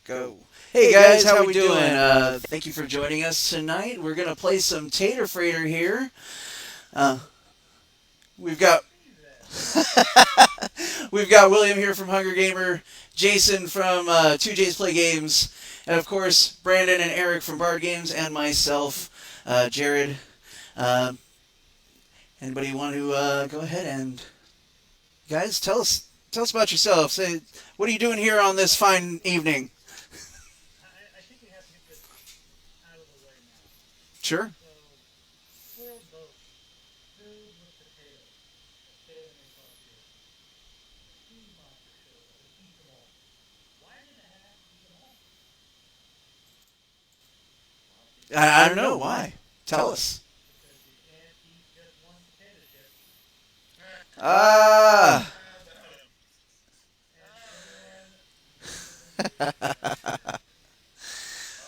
Go. Hey guys, how we doing? Thank you for joining us tonight. We're gonna play some Tater Freighter here. We've got we've got William here from Hunger Gamer, Jason from 2J's Play Games, and of course Brandon and Eric from Bard Games, and myself, Jared. Anybody want to go ahead and guys tell us about yourself? Say, what are you doing here on this fine evening? I think we have to get this out of the way now. Sure. So, four boats filled with potatoes sailing across the ocean. Sea monster shows up and eat them all. Why did it have to eat them all? I don't know why. Tell us. Because you can't eat just one potato chip. Ah.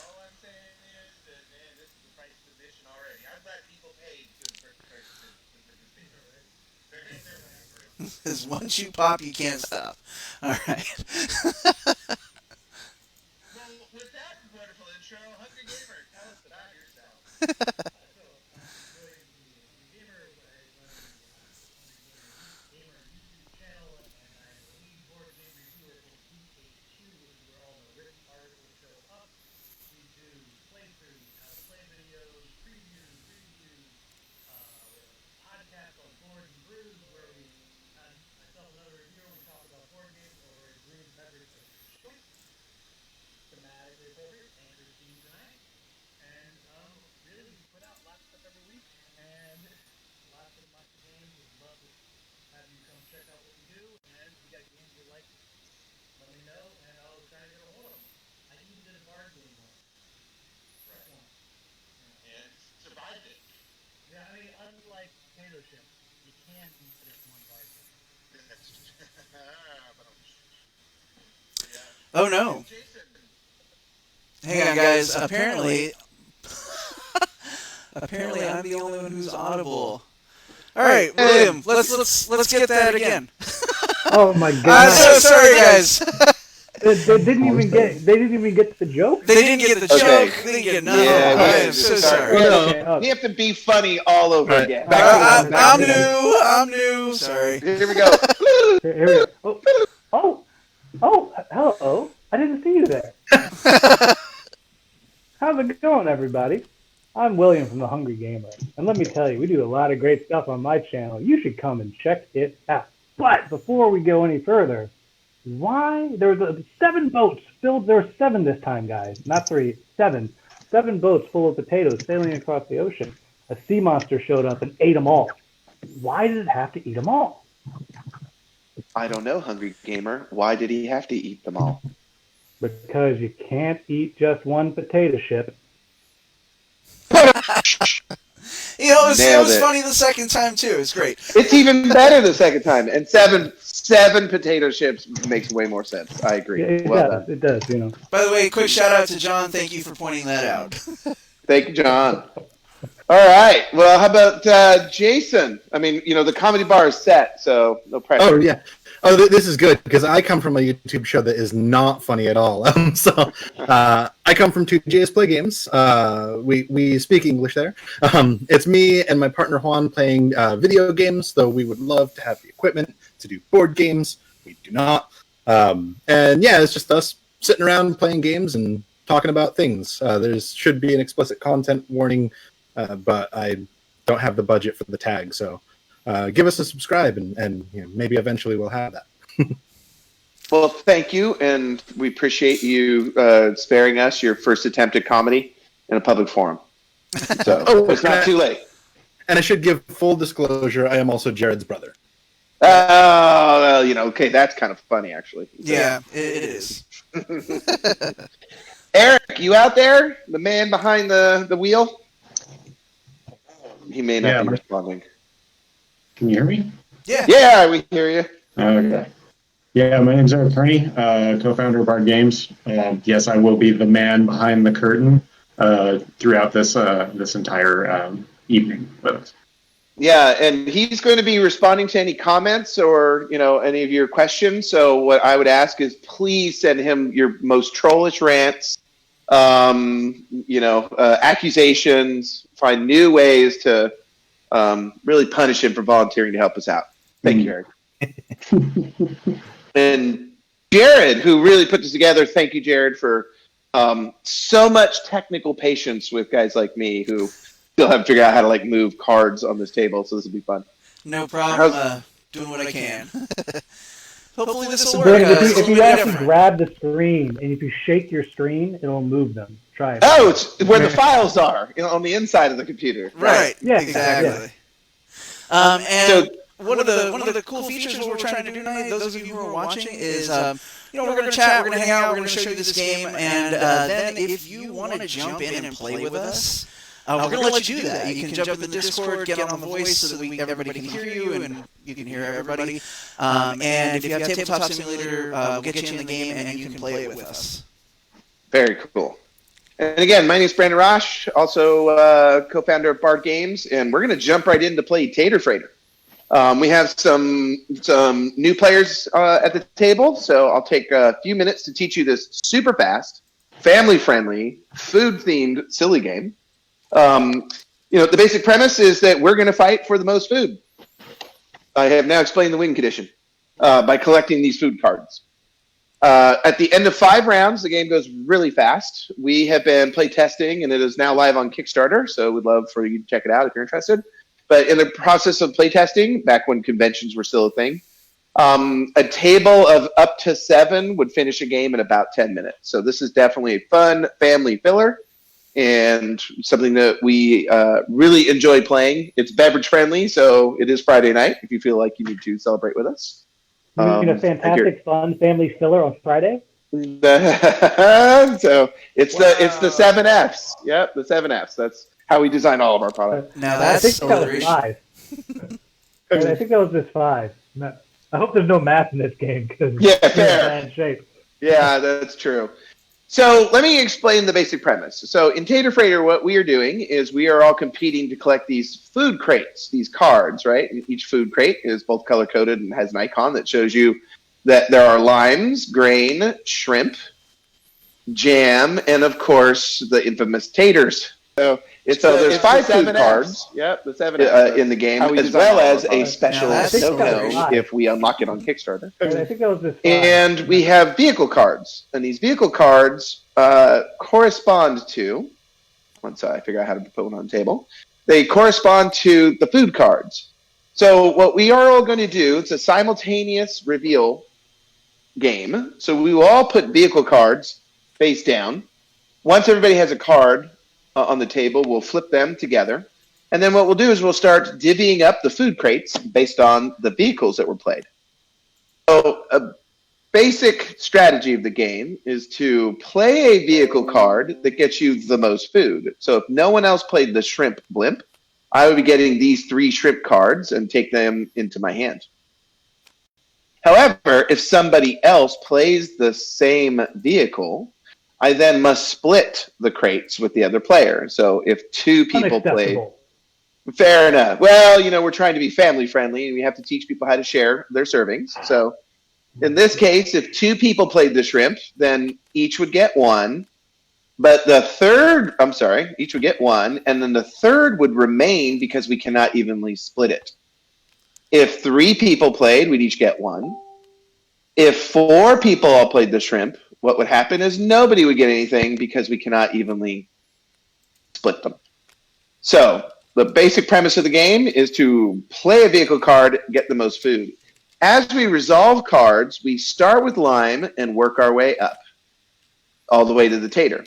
All I'm saying is that, man, this is a price position already. I'm glad people paid to participate. Because once you pop, you can't stop. All right. Well, with that wonderful intro, Hungry Gamer, tell us about yourself. Thematically appropriate, anchor theme tonight. And really, we put out lots of stuff every week, and lots of games. Would love to have you come check out what we do. And if you got games you like, let me know, and I'll try to get a hold of them. I even did a card game once. Right. Once. And survived it. Yeah, I mean, unlike Tater Shimps, you can eat just one card game. Oh no. Jason. Hang on, guys. Apparently I'm the only one who's audible. All right, William. Let's get that again. Oh my god! I'm so sorry, guys. They didn't even get the joke. They didn't get the joke. They didn't get none. Yeah, I am so sorry. We have to be funny all over again. I'm new. Sorry. Here we go. Here we go. Oh, hello. I didn't see you there. How's it going, everybody? I'm William from the Hungry Gamer, and let me tell you, we do a lot of great stuff on my channel. You should come and check it out. But before we go any further, why there were 7 boats filled? There were 7 this time, guys, not 3, 7. 7 boats full of potatoes sailing across the ocean. A sea monster showed up and ate them all. Why did it have to eat them all? I don't know, Hungry Gamer. Why did he have to eat them all? Because you can't eat just one potato chip. It was funny the second time too. It's great. It's even better the second time. And 7 potato chips makes way more sense. I agree. Yeah, it does. By the way, quick shout out to John. Thank you for pointing that out. Thank you, John. All right. Well, how about Jason? I mean, the comedy bar is set, so no pressure. Oh, yeah. Oh, this is good, because I come from a YouTube show that is not funny at all. I come from 2J's Play Games. We speak English there. It's me and my partner Juan playing video games, though we would love to have the equipment to do board games. We do not. And yeah, it's just us sitting around playing games and talking about things. There should be an explicit content warning, but I don't have the budget for the tag, so... give us a subscribe, and maybe eventually we'll have that. Well, thank you, and we appreciate you sparing us your first attempt at comedy in a public forum. So it's not too late. And I should give full disclosure, I am also Jared's brother. Oh, well, okay, that's kind of funny, actually. Yeah, it is. Eric, you out there? The man behind the wheel? He may not be responding. Can you hear me? Yeah. Yeah, we hear you. Okay. Yeah, my name's Eric Kearney, co-founder of Bard Games. Yes, I will be the man behind the curtain throughout this entire evening with us. Yeah, and he's going to be responding to any comments or any of your questions. So what I would ask is please send him your most trollish rants, accusations. Find new ways to really punish him for volunteering to help us out. Thank you, Eric. And Jared, who really put this together. Thank you, Jared, for so much technical patience with guys like me who still haven't figured out how to move cards on this table. So this will be fun. No problem. Doing what I can. Hopefully this will work. Brandon, if you actually grab the screen and if you shake your screen, it'll move them. Try it. Oh, it's where the files are on the inside of the computer. Right. Yeah, exactly. Yeah. And one of the cool features what we're trying to do tonight, those of you who are watching, is we're going to chat, we're going to hang out, we're going to show you this game, and then if you want to jump in and play with us, we're going to let you do that. You can jump in the Discord, get on the voice so that everybody can hear you and you can hear everybody. And if you have Tabletop Simulator, we'll get you in the game and you can play it with us. Very cool. And again, my name is Brandon Rosh, also co-founder of Bard Games, and we're going to jump right in to play Tater Freighter. We have some new players at the table, so I'll take a few minutes to teach you this super fast, family-friendly, food-themed, silly game. The basic premise is that we're going to fight for the most food. I have now explained the win condition by collecting these food cards. At the end of 5 rounds, the game goes really fast. We have been play testing, and it is now live on Kickstarter, so we'd love for you to check it out if you're interested. But in the process of play testing, back when conventions were still a thing, a table of up to 7 would finish a game in about 10 minutes. So this is definitely a fun family filler and something that we really enjoy playing. It's beverage friendly, so it is Friday night if you feel like you need to celebrate with us. A fantastic, fun family filler on Friday. So it's the 7 Fs. Yep, the 7 Fs. That's how we design all of our products. Now that's I think that was 5. I think that was just 5. No, I hope there's no math in this game because fair. In shape. Yeah, that's true. So let me explain the basic premise. So in Tater Freighter, what we are doing is we are all competing to collect these food crates, these cards, right? And each food crate is both color-coded and has an icon that shows you that there are limes, grain, shrimp, jam, and of course the infamous taters. So there's 5 food cards. Yep, the 7 in the game, as well as a special no if we unlock it on Kickstarter. I think that was just 5. And we have vehicle cards, and these vehicle cards correspond to. Once I figure out how to put one on the table, they correspond to the food cards. So what we are all going to do, it's a simultaneous reveal game. So we will all put vehicle cards face down. Once everybody has a card on the table, we'll flip them together. And then what we'll do is we'll start divvying up the food crates based on the vehicles that were played. So a basic strategy of the game is to play a vehicle card that gets you the most food. So if no one else played the shrimp blimp, I would be getting these 3 shrimp cards and take them into my hand. However, if somebody else plays the same vehicle, I then must split the crates with the other player. So if 2 people played, fair enough. Well, we're trying to be family friendly and we have to teach people how to share their servings. So in this case, if 2 people played the shrimp, then each would get 1. But each would get 1, and then the third would remain because we cannot evenly split it. If 3 people played, we'd each get 1. If 4 people all played the shrimp, what would happen is nobody would get anything because we cannot evenly split them. So the basic premise of the game is to play a vehicle card, get the most food. As we resolve cards, we start with lime and work our way up all the way to the tater.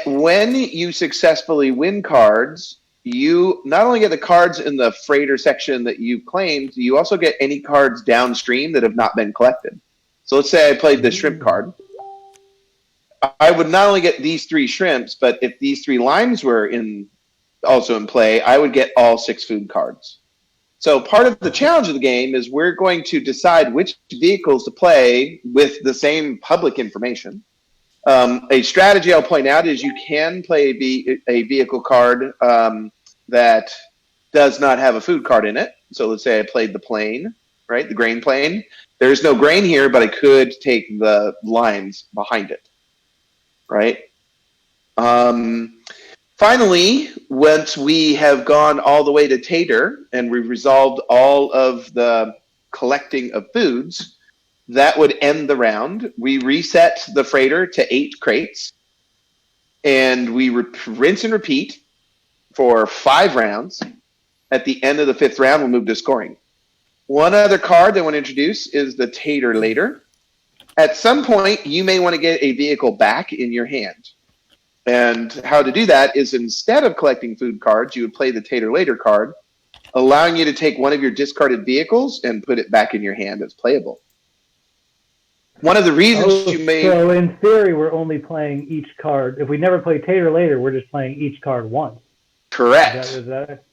When you successfully win cards, you not only get the cards in the freighter section that you claimed, you also get any cards downstream that have not been collected. So let's say I played the shrimp card. I would not only get these 3 shrimps, but if these 3 limes were also in play, I would get all 6 food cards. So part of the challenge of the game is we're going to decide which vehicles to play with the same public information. A strategy I'll point out is you can play a vehicle card that does not have a food card in it. So let's say I played the plane, right? The grain plane. There's no grain here, but I could take the lines behind it, right? Finally, once we have gone all the way to Tater and we've resolved all of the collecting of foods, that would end the round. We reset the freighter to 8 crates, and we rinse and repeat for 5 rounds. At the end of the 5th round, we'll move to scoring. One other card that I want to introduce is the Tater Later. At some point, you may want to get a vehicle back in your hand. And how to do that is instead of collecting food cards, you would play the Tater Later card, allowing you to take one of your discarded vehicles and put it back in your hand as playable. One of the reasons you may... So in theory, we're only playing each card. If we never play Tater Later, we're just playing each card once. Correct. Is that...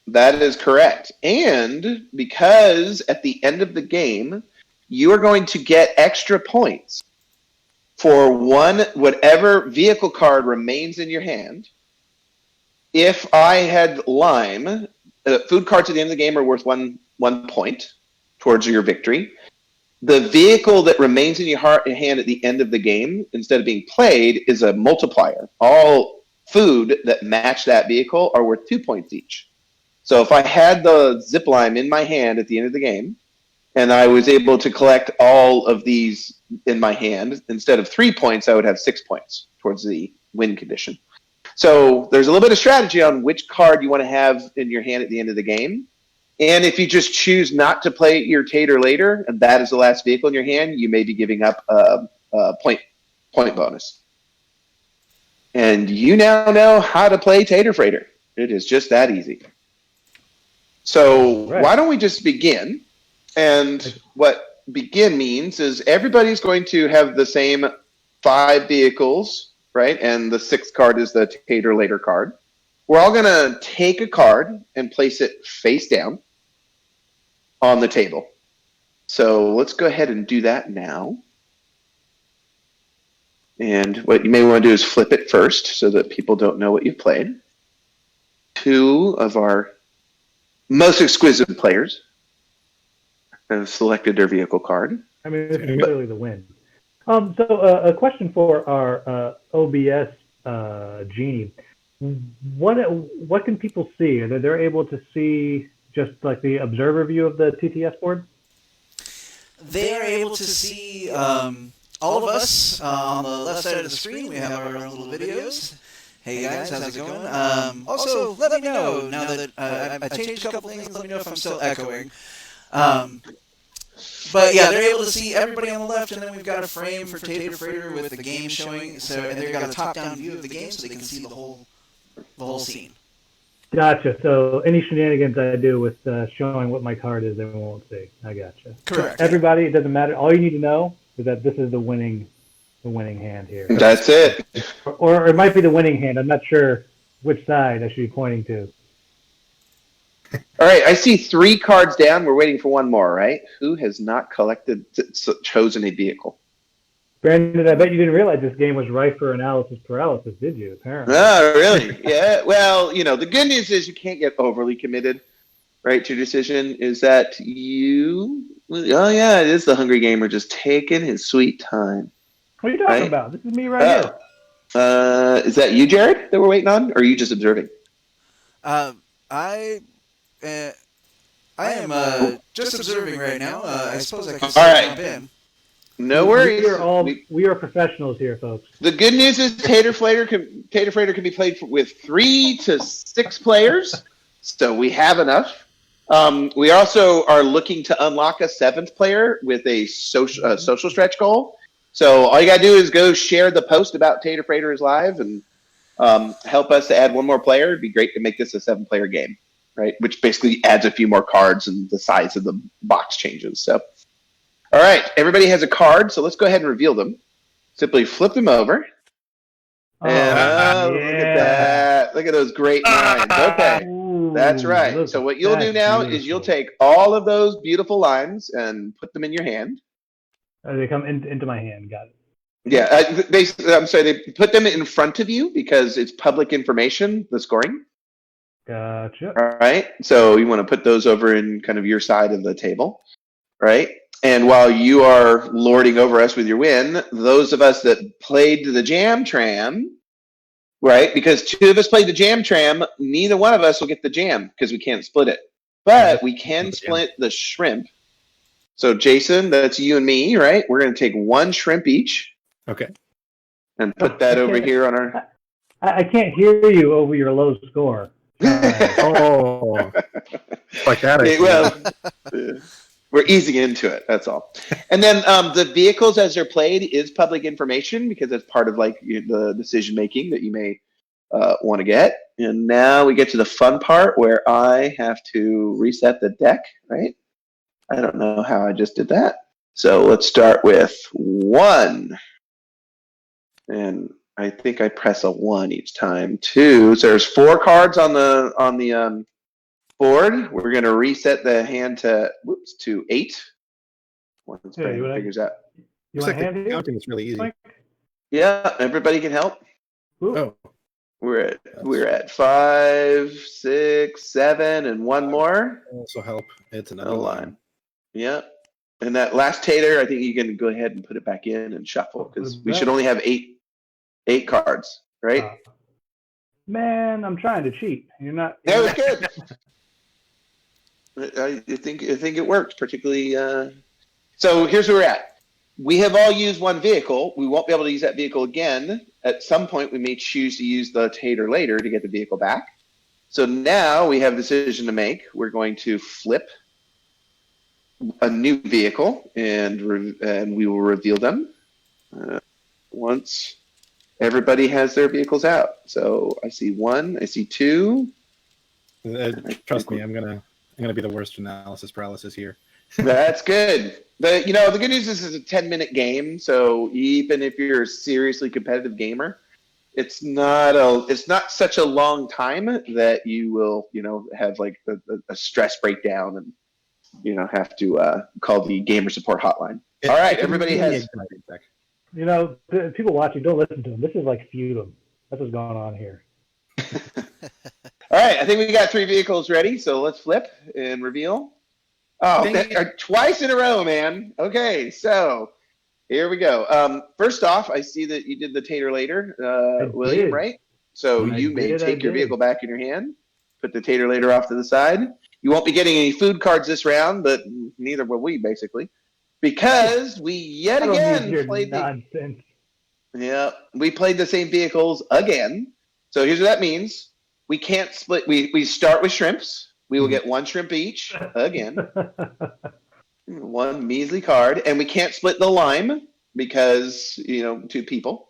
That is correct. And because at the end of the game, you are going to get extra points for whatever vehicle card remains in your hand. If I had lime, food cards at the end of the game are worth one point towards your victory. The vehicle that remains in your hand at the end of the game, instead of being played, is a multiplier. All food that match that vehicle are worth 2 points each. So if I had the zip line in my hand at the end of the game, and I was able to collect all of these in my hand, instead of 3 points, I would have 6 points towards the win condition. So there's a little bit of strategy on which card you want to have in your hand at the end of the game. And if you just choose not to play your Tater Later, and that is the last vehicle in your hand, you may be giving up a point bonus. And you now know how to play Tater Freighter. It is just that easy. So why don't we just begin? And what begin means is everybody's going to have the same 5 vehicles, right? And the 6th card is the Tater Later card. We're all going to take a card and place it face down on the table. So let's go ahead and do that now. And what you may want to do is flip it first so that people don't know what you've played. 2 of our most exquisite players have selected their vehicle card. I mean, this is clearly the win. So a question for our OBS genie. What can people see? Are they able to see just like the observer view of the TTS board? They are able to see all of us on the left side of the screen. We have our own little videos. Hey guys, how's it going? Also, let me know now that I changed a couple things. Let me know if I'm still echoing. But yeah, they're able to see everybody on the left, and then we've got a frame for Tater Freighter with the game showing. So, and they've got a top-down view of the game, so they can see the whole scene. Gotcha. So any shenanigans I do with showing what my card is, they won't see. I gotcha. Correct. Everybody, it doesn't matter. All you need to know is that this is the winning hand here. That's it. Or it might be the winning hand. I'm not sure which side I should be pointing to. All right, I see 3 cards down. We're waiting for one more, right? Who has not chosen a vehicle? Brandon, I bet you didn't realize this game was rife for analysis paralysis, did you? Apparently. Oh, really? Yeah. Well, the good news is you can't get overly committed, right, to your decision. Is that oh, yeah, it is the hungry gamer just taking his sweet time. What are you talking about? This is me right here. Is that you, Jared, that we're waiting on, or are you just observing? I am just observing right now. I suppose I can jump in. No worries. We are professionals here, folks. The good news is Tater Freighter can be played with 3 to 6 players, so we have enough. We also are looking to unlock a 7th player with a social stretch goal. So all you got to do is go share the post about Tater Freighter is live and help us to add one more player. It'd be great to make this a 7-player game, right? Which basically adds a few more cards and the size of the box changes. So, all right, everybody has a card, so let's go ahead and reveal them. Simply flip them over. And look at that. Look at those great lines. Okay, that's right. So what you'll do now is you'll take all of those beautiful lines and put them in your hand. They come into my hand. Got it. Yeah, basically, I'm sorry. They put them in front of you because it's public information. The scoring. Gotcha. All right. So you want to put those over in kind of your side of the table, right? And while you are lording over us with your win, those of us that played the Jam Tram, right? Because two of us played the Jam Tram, neither one of us will get the jam because we can't split it. But we can split the shrimp. So Jason, that's you and me, right? We're going to take one shrimp each. Okay. And put that over here on our... I can't hear you over your low score. Oh, like that. Well, we're easing into it. That's all. And then the vehicles as they're played is public information because it's part of like the decision making that you may want to get. And now we get to the fun part where I have to reset the deck, right? I don't know how I just did that. So let's start with 1. And I think I press a 1 each time. 2. So there's 4 cards on the board. We're going to reset the hand to 8. Once Brandon figures out. You want hand it? Counting is really easy. Yeah, everybody can help. Ooh. Oh, We're at 5, 6, 7, and 1 more. also help. It's another No line. line. Yeah. And that last tater, I think you can go ahead and put it back in and shuffle because we should only have 8 cards, right? Man, I'm trying to cheat. You're not. That was good. I think it worked, particularly. So here's where we're at. We have all used one vehicle. We won't be able to use that vehicle again. At some point, we may choose to use the Tater Later to get the vehicle back. So now we have a decision to make. We're going to flip a new vehicle, and we will reveal them once everybody has their vehicles out. So I see 1, I see 2. Trust me, I'm gonna be the worst analysis paralysis here. That's good. The good news is it's a 10-minute game, so even if you're a seriously competitive gamer, it's not such a long time that you will have like a stress breakdown and have to call the gamer support hotline. All right, everybody has. People watching, don't listen to them. This is like feudum. That's what's going on here. All right, I think we got 3 vehicles ready, so let's flip and reveal. Oh, twice in a row, man. Okay, so here we go. First off, I see that you did the Tater Later, William, right? So you may take your vehicle back in your hand, put the Tater Later off to the side. You won't be getting any food cards this round, but neither will we, basically, because we yet again played nonsense. we played the same vehicles again. So here's what that means. We can't split. We start with shrimps. We will get 1 shrimp each again. 1 measly card, and we can't split the lime because 2 people.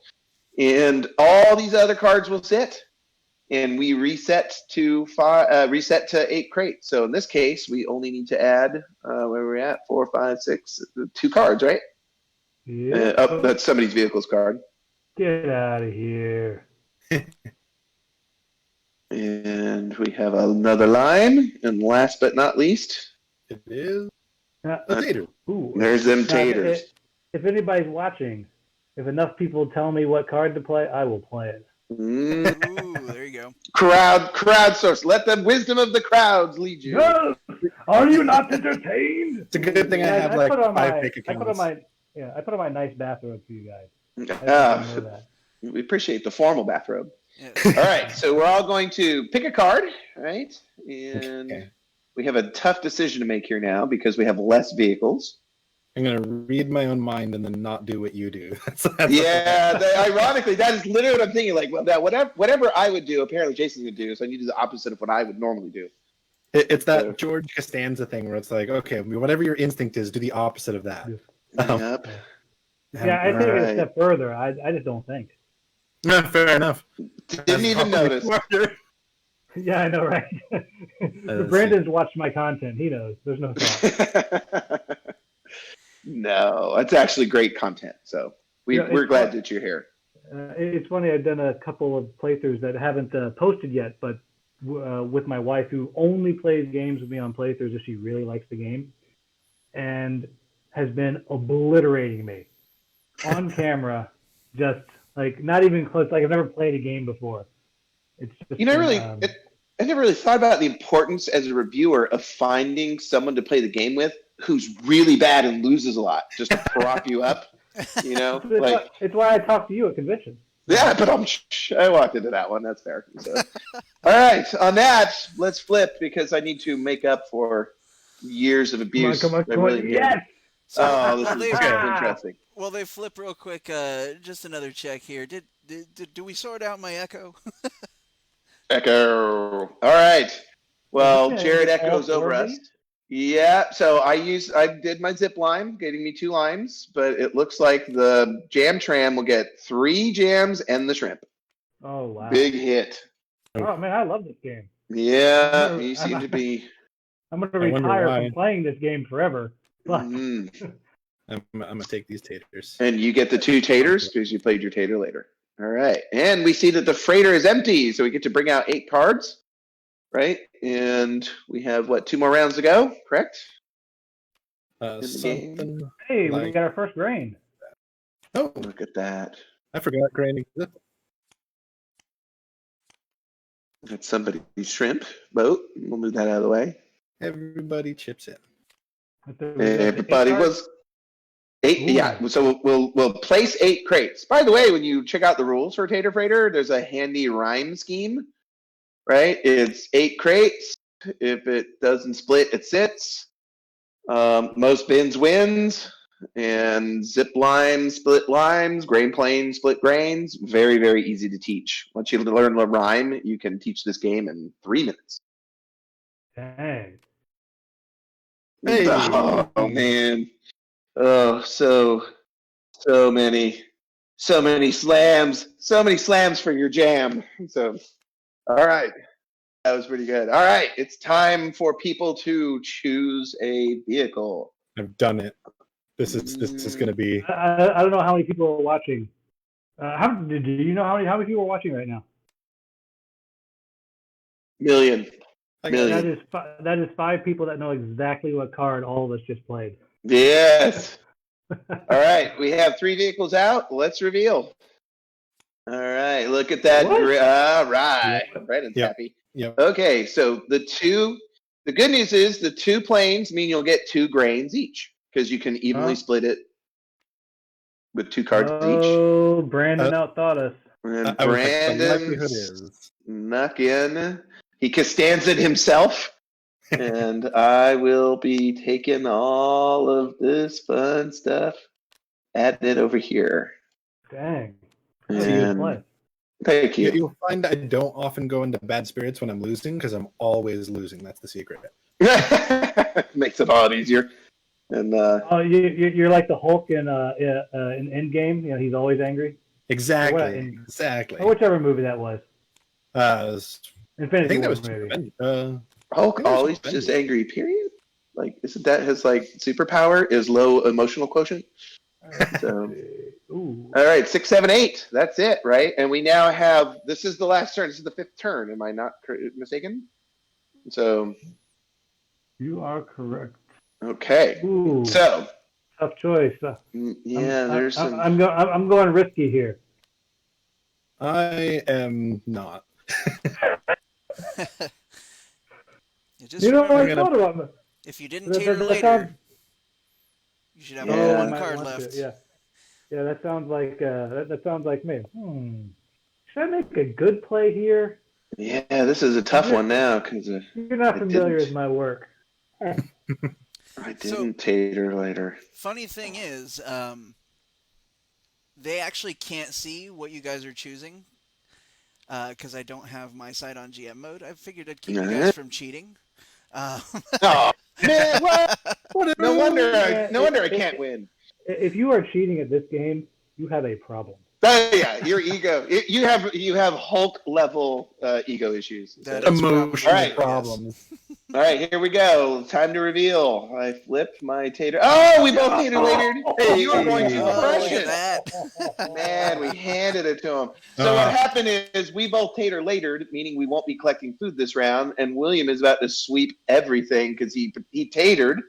And all these other cards will sit, and we reset to 8 crates. So in this case, we only need to add where we're at 4, 5, 6, 2 cards, right? Yeah. That's somebody's vehicle's card. Get out of here. And we have another line, and last but not least, it is a tater. There's them taters. If anybody's watching, if enough people tell me what card to play, I will play it. Ooh, there you go. Crowd source. Let the wisdom of the crowds lead you. Yes! Are you not entertained? It's a good thing I have like 5 fake accounts. I put on my nice bathrobe for you guys. We appreciate the formal bathrobe. Yeah. All right, so we're all going to pick a card, right? And we have a tough decision to make here now because we have less vehicles. I'm going to read my own mind and then not do what you do. Ironically, that is literally what I'm thinking. Like, well, now whatever I would do, apparently Jason's going to do, so I need to do the opposite of what I would normally do. It's that George Costanza thing where it's like, okay, whatever your instinct is, do the opposite of that. Yep. Yeah, I take it a step further. I just don't think. No, fair enough. Didn't even notice. Yeah, I know, right? Brandon's watched my content. He knows. There's no thought. No, it's actually great content. So we're glad that you're here. It's funny. I've done a couple of playthroughs that haven't posted yet, but with my wife, who only plays games with me on playthroughs if she really likes the game, and has been obliterating me on camera, just like not even close. Like I've never played a game before. It's just I never really thought about the importance as a reviewer of finding someone to play the game with who's really bad and loses a lot, just to prop you up. It's why I talk to you at conventions. Yeah, but I walked into that one. That's fair. So. All right, on that, let's flip because I need to make up for years of abuse. Come on. Yes! Oh, this is interesting. Well, they flip real quick. Just another check here. Do we sort out my echo? Echo. All right. Well, Jared echoes over us. Yeah. So I did my zip line, getting me 2 limes, but it looks like the jam tram will get 3 jams and the shrimp. Oh wow! Big hit. Oh man, I love this game. Yeah, you seem to be. I'm gonna retire from playing this game forever. But I'm gonna take these taters. And you get the 2 taters because you played your tater later. All right, and we see that the freighter is empty, so we get to bring out 8 cards, right? And we have 2 more rounds to go, correct? Something. Hey, we got our first grain. Oh, look at that! I forgot grain existed. That's somebody's shrimp boat. We'll move that out of the way. Everybody chips in. Everybody was 8. Ooh. Yeah, so we'll place 8 crates. By the way, when you check out the rules for Tater Freighter, there's a handy rhyme scheme, right? It's 8 crates. If it doesn't split, it sits. Most bins wins. And zip line, split limes, grain plane, split grains. Very, very easy to teach. Once you learn the rhyme, you can teach this game in 3 minutes. Dang. Hey. Oh man. Oh, so many slams. So many slams for your jam. So, all right. That was pretty good. All right. It's time for people to choose a vehicle. I've done it. This is going to be. I don't know how many people are watching. Do you know how many people are watching right now? Million. That is 5 people that know exactly what card all of us just played. Yes. All right, we have 3 vehicles out. Let's reveal. All right, look at that. All right, Brandon's happy. Yep. Okay, so the good news is the 2 planes mean you'll get 2 grains each because you can evenly split it with 2 cards each. Oh, Brandon outthought us. And Brandon snuck in. He Costanza'd himself, and I will be taking all of this fun stuff, adding it over here. Dang. And thank you. You'll find I don't often go into bad spirits when I'm losing because I'm always losing. That's the secret. Makes it a lot easier. And you're like the Hulk in Endgame. You know, he's always angry. Exactly. Or whichever movie that was. Infinity War, maybe. Hulk always just angry, period? Like, isn't that his, superpower is low emotional quotient? So, all right, 6, 7, 8. That's it, right? And we now have, this is the last turn. This is the 5th turn. Am I not mistaken? So. You are correct. Okay. Ooh, so. Tough choice. I'm going risky here. I am not. You know what I thought about? If you didn't tater later, you should have only 1 card left. Yeah, that sounds like that sounds like me. Should I make a good play here? Yeah, this is a tough one now because you're not familiar with my work. I didn't tater later. Funny thing is, they actually can't see what you guys are choosing because I don't have my site on GM mode. I figured I'd keep you guys from cheating. Oh man! What? No wonder I can't win. If you are cheating at this game, you have a problem. Oh yeah, your ego. You have Hulk level ego issues. Emotional problems. All right, here we go. Time to reveal. I flipped my tater. Oh, we both tater latered. Hey, you were going to crush it. Man, we handed it to him. So what happened is we both tater latered, meaning we won't be collecting food this round, and William is about to sweep everything because he tatered.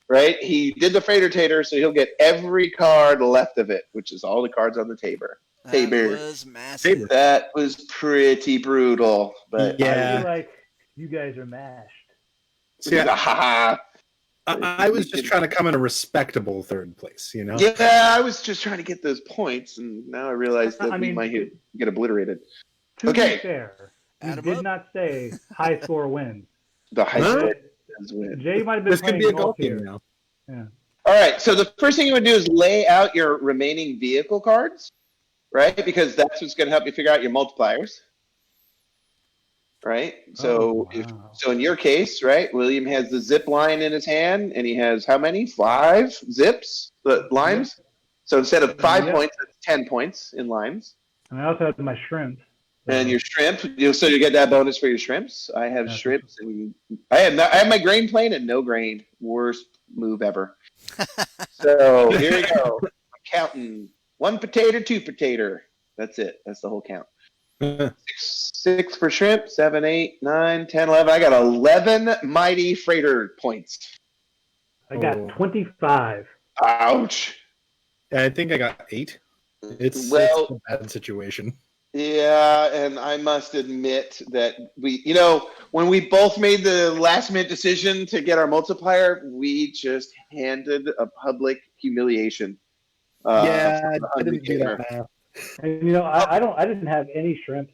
Right? He did the freighter tater, so he'll get every card left of it, which is all the cards on the taber. That was massive. That was pretty brutal. But yeah. You guys are mashed. See, I was just trying to come in a respectable third place, you know? Yeah, I was just trying to get those points, and now I realize that we might get obliterated. To Okay. be fair, you Add 'em did up. not say high score wins. The high score Jay, win. Jay might have been This could playing be a golf golf here. game now. Yeah. All right, so the first thing you would do is lay out your remaining vehicle cards, right? Because that's what's going to help you figure out your multipliers, right? So, so in your case, right, William has the zip line in his hand, and he has how many? 5 zips, the lines. Yep. So instead of 5 points, that's 10 points in lines. And I also have my shrimps. And your shrimp, so you get that bonus for your shrimps. I have shrimps, and I have my grain plane and no grain. Worst move ever. So here we go. I'm counting 1 potato, 2 potato. That's it. That's the whole count. 6 for shrimp, 7, 8, 9, 10, 11. I got 11 mighty freighter points. I got 25. Ouch. I think I got 8. It's a bad situation. Yeah, and I must admit that when we both made the last minute decision to get our multiplier, we just handed a public humiliation. I didn't do that math. And I didn't have any shrimp.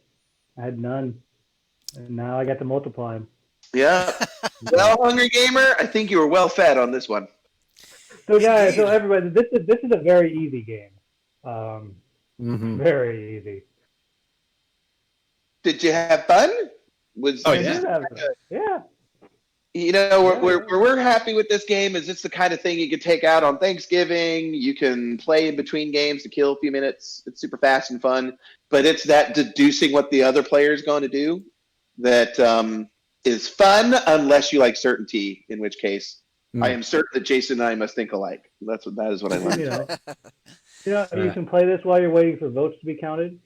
I had none, and now I got to multiply them. Yeah. Well, Hungry Gamer, I think you were well fed on this one. So guys, so everybody, this is a very easy game. Very easy. Did you have fun? Yeah. Where we're happy with this game is it's the kind of thing you can take out on Thanksgiving. You can play in between games to kill a few minutes. It's super fast and fun. But it's that deducing what the other player is going to do that is fun unless you like certainty, in which case I am certain that Jason and I must think alike. That is what I learned. You can play this while you're waiting for votes to be counted.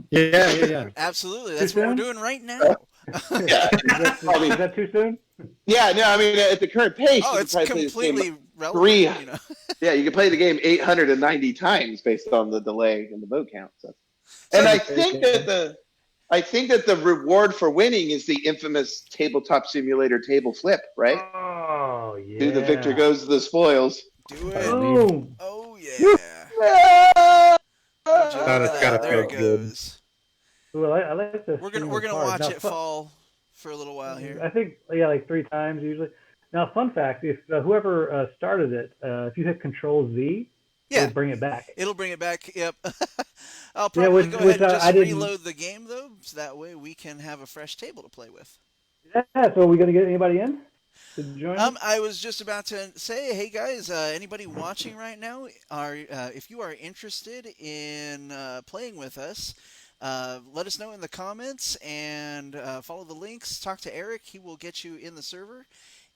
Yeah. Absolutely. That's what we're doing right now. Is that too soon? Yeah, no, I mean, at the current pace, it's completely relevant. Yeah, you can play the game 890 times based on the delay and the vote count. So. And I think that the reward for winning is the infamous tabletop simulator table flip, right? Oh, yeah. Who the victor goes to the spoils. Do it. Boom. Oh, yeah. Gotta there it goes. Well, I like this. We're gonna watch it fall for a little while here. I think like 3 times usually. Now, fun fact: if whoever started it, if you hit Control Z, it'll bring it back. It'll bring it back. Yep. I'll probably go ahead and just reload the game though, so that way we can have a fresh table to play with. Yeah. So are we gonna get anybody in to join? I was just about to say, hey guys, anybody watching right now, if you are interested in playing with us. Let us know in the comments and follow the links. Talk to Eric. He will get you in the server.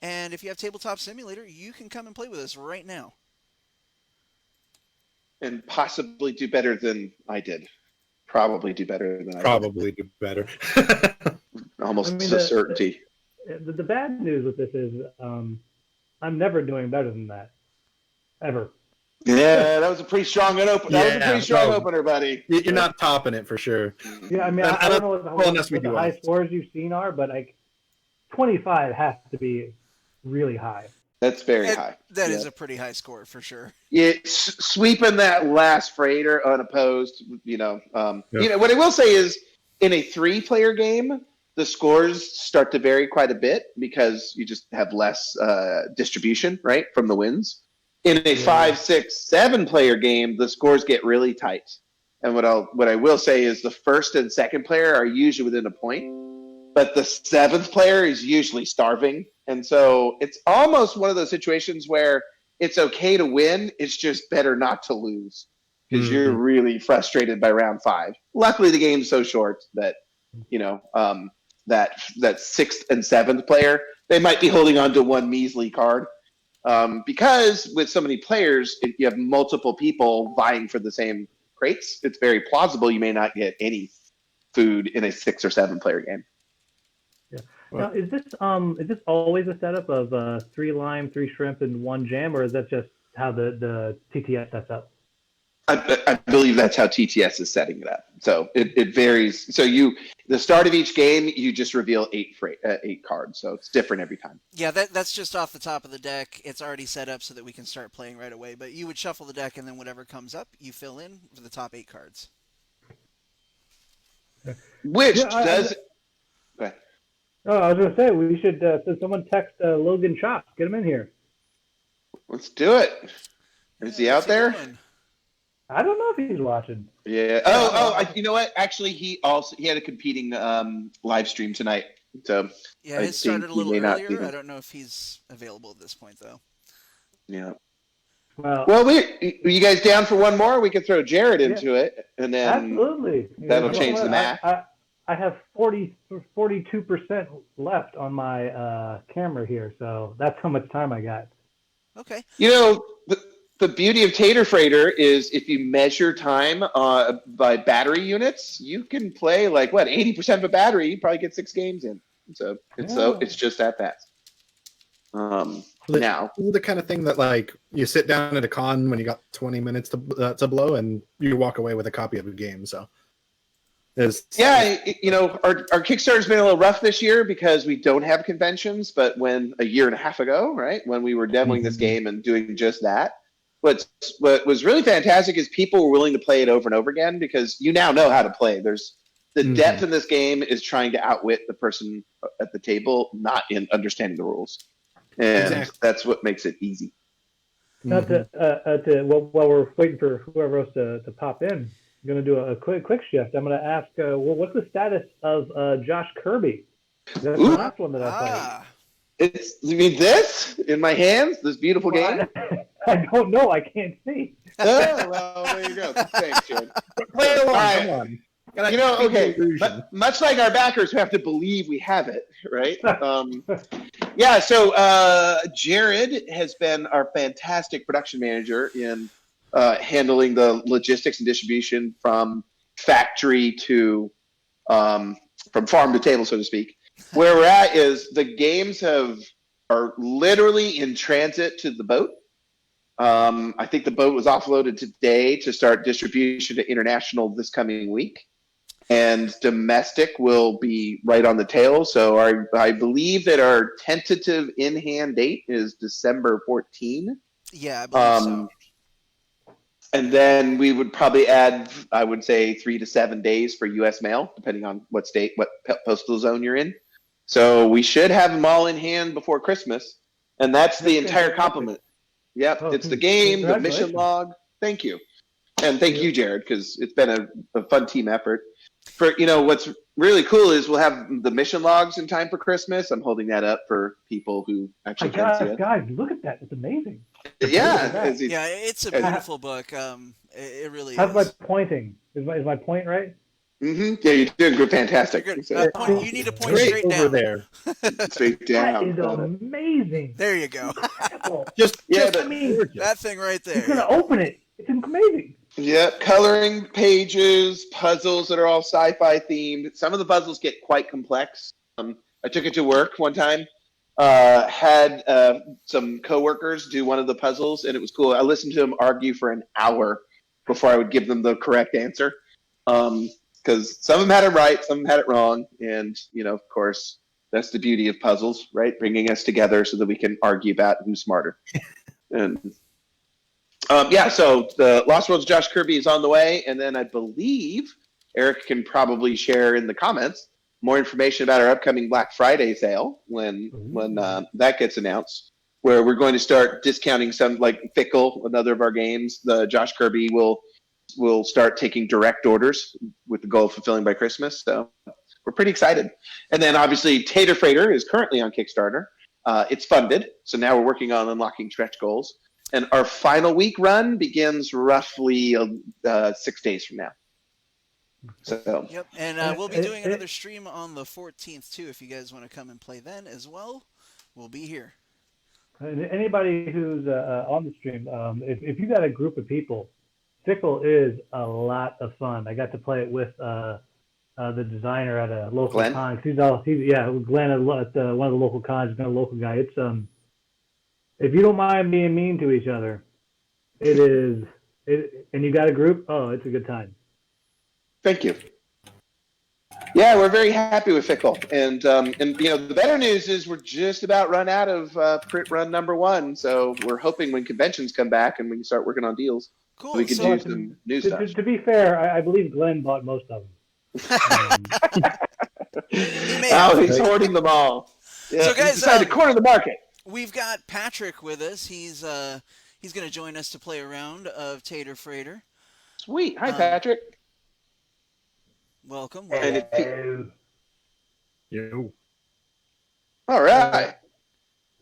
And if you have Tabletop Simulator, you can come and play with us right now. And possibly do better than I did. Probably do better than I did. Probably do better. Almost a certainty. The bad news with this is I'm never doing better than that. Ever. Yeah, that was a pretty strong opener, buddy. You're not topping it for sure. Yeah, I mean, I don't know what the high scores you've seen are, but like 25 has to be really high. That's very high. That is a pretty high score for sure. Yeah, sweeping that last freighter unopposed. What I will say is, in a 3-player game, the scores start to vary quite a bit because you just have less distribution, right, from the wins. In a 5, 6, 7-player game, the scores get really tight. And what I will say is the first and second player are usually within a point, but the 7th player is usually starving. And so it's almost one of those situations where it's okay to win. It's just better not to lose because you're really frustrated by round 5. Luckily, the game's so short that, that 6th and 7th player, they might be holding on to one measly card. Because with so many players, if you have multiple people vying for the same crates, it's very plausible you may not get any food in a 6 or 7-player game. Yeah. Now, is this always a setup of 3 lime, 3 shrimp, and 1 jam, or is that just how the TTS sets up? I believe that's how TTS is setting it up. So it varies. So the start of each game, you just reveal 8 cards, so it's different every time. Yeah, that's just off the top of the deck. It's already set up so that we can start playing right away. But you would shuffle the deck, and then whatever comes up, you fill in for the top 8 cards. Which does... Go ahead. Oh, I was going to say, we should, someone text Logan Chops. Get him in here. Let's do it. Is he out there? I don't know if he's watching. Yeah. You know what? Actually, he had a competing live stream tonight. So yeah, it started a little earlier. I don't know if he's available at this point, though. Yeah. Well, are you guys down for one more? We could throw Jared into it, and then absolutely. That'll change the math. I have 42% left on my camera here, so that's how much time I got. Okay. You know, the beauty of Tater Freighter is if you measure time by battery units, you can play 80% of a battery. You probably get 6 games in. So it's just that fast. Now, the kind of thing that you sit down at a con when you got 20 minutes to blow, and you walk away with a copy of a game. So. Our Kickstarter's been a little rough this year because we don't have conventions. But a year and a half ago, right, when we were demoing this game and doing just that, what was really fantastic is people were willing to play it over and over again because you now know how to play. There's the depth in this game is trying to outwit the person at the table, not in understanding the rules, and that's what makes it easy. While we're waiting for whoever else to pop in. I'm going to do a quick shift. I'm going to ask, what's the status of Josh Kirby? That's the last one that I played. You mean this in my hands? This beautiful game? I don't know. I can't see. Oh, well, there you go. Thanks, Jared. Play along. Right. Come on. But much like our backers who have to believe we have it, right? So Jared has been our fantastic production manager in handling the logistics and distribution from factory to from farm to table, so to speak. Where we're at is the games are literally in transit to the boat. I think the boat was offloaded today to start distribution to international this coming week. And domestic will be right on the tail. So I believe that our tentative in-hand date is December 14. Yeah, I believe so. And then we would probably add, I would say, 3 to 7 days for U.S. mail, depending on what postal zone you're in. So we should have them all in hand before Christmas. And that's the entire complement. Yep, it's the game, the mission log. Thank you. And thank you, Jared, because it's been a fun team effort. What's really cool is we'll have the mission logs in time for Christmas. I'm holding that up for people who actually can't see it. Guys, look at that. It's amazing. Yeah. It's a beautiful book. It really How's is. my pointing? Is my point right? Mm-hmm. Yeah, you're doing good. Fantastic. You need to point straight over down. There. Straight down. That is amazing. There you go. That thing right there. He's going to open it. It's amazing. Yeah, coloring pages, puzzles that are all sci-fi themed. Some of the puzzles get quite complex. I took it to work one time. Had some coworkers do one of the puzzles, and it was cool. I listened to them argue for an hour before I would give them the correct answer. Because some of them had it right, some of them had it wrong. And, of course, that's the beauty of puzzles, right? Bringing us together so that we can argue about who's smarter. And so the Lost World's Josh Kirby is on the way. And then I believe Eric can probably share in the comments more information about our upcoming Black Friday sale when that gets announced, where we're going to start discounting some, like Fickle, another of our games. The Josh Kirby will start taking direct orders with the goal of fulfilling by Christmas. So we're pretty excited. And then obviously Tater Freighter is currently on Kickstarter. It's funded. So now we're working on unlocking stretch goals. And our final week run begins roughly 6 days from now. So. Yep, and we'll be doing another stream on the 14th too. If you guys want to come and play then as well, we'll be here. Anybody who's on the stream, if you got a group of people, Fickle is a lot of fun. I got to play it with the designer at a local con. Glenn at one of the local cons. He's been a local guy. It's if you don't mind being mean to each other, and you got a group. Oh, it's a good time. Thank you. Yeah, we're very happy with Fickle, and the better news is we're just about run out of print run number 1. So we're hoping when conventions come back and we can start working on deals, Cool. we can So, do some new stuff. To be fair, I believe Glenn bought most of them. He's hoarding them all. Yeah, so guys, he's decided to corner the market. We've got Patrick with us. He's going to join us to play a round of Tater Freighter. Sweet. Hi, Patrick. Welcome. Yo. All right.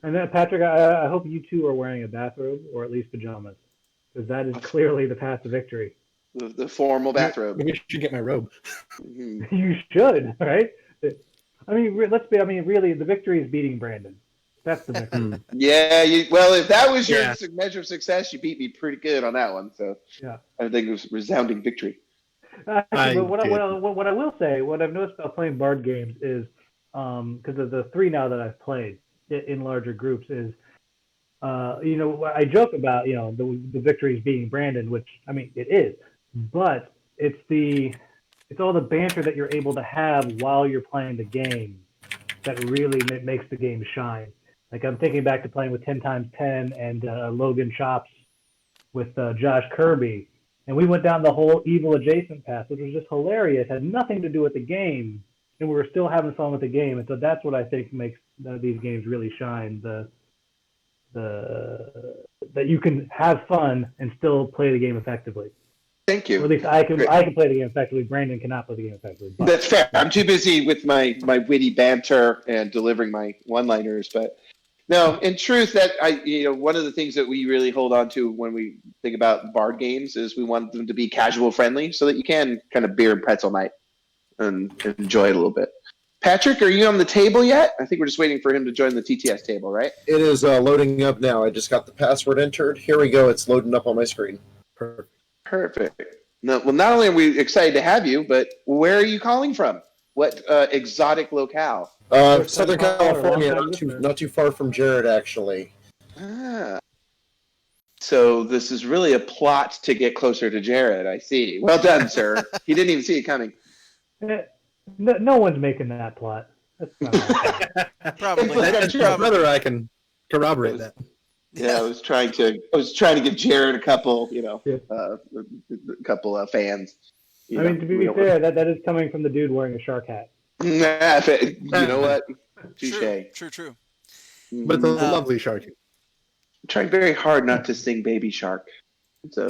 And then, Patrick, I hope you two are wearing a bathrobe or at least pajamas, because that is clearly the path to victory. The formal bathrobe. Maybe I should get my robe. You should, right? I mean, really, the victory is beating Brandon. That's the victory. Yeah. If that was your measure of success, you beat me pretty good on that one. So yeah, I think it was a resounding victory. Actually, what I will say, what I've noticed about playing board games is, because of the 3 now that I've played in larger groups, is, I joke about, the victories being Brandon, which, I mean, it is, but it's all the banter that you're able to have while you're playing the game that really makes the game shine. Like, I'm thinking back to playing with 10x10 and Logan Chops with Josh Kirby. And we went down the whole evil adjacent path, which was just hilarious. Had nothing to do with the game, and we were still having fun with the game. And so that's what I think makes these games really shine. That you can have fun and still play the game effectively. Thank you. Or at least I can play the game effectively. Brandon cannot play the game effectively. But. That's fair. I'm too busy with my witty banter and delivering my one-liners, but. No, in truth, that one of the things that we really hold on to when we think about board games is we want them to be casual friendly, so that you can kind of beer and pretzel night and enjoy it a little bit. Patrick, are you on the table yet? I think we're just waiting for him to join the TTS table, right? It is loading up now. I just got the password entered. Here we go. It's loading up on my screen. Perfect. No, well, not only are we excited to have you, but where are you calling from? What exotic locale? Southern California, not too far from Jared, actually. So this is really a plot to get closer to Jared, I see. Well done, sir. He didn't even see it coming. No one's making that plot. That's not Probably. Brother, I can corroborate that. Yeah, I was trying to give Jared a couple, fans. I mean, to be fair, that is coming from the dude wearing a shark hat. You know what? Touche. True. But the lovely shark. I'm trying very hard not to sing Baby Shark. So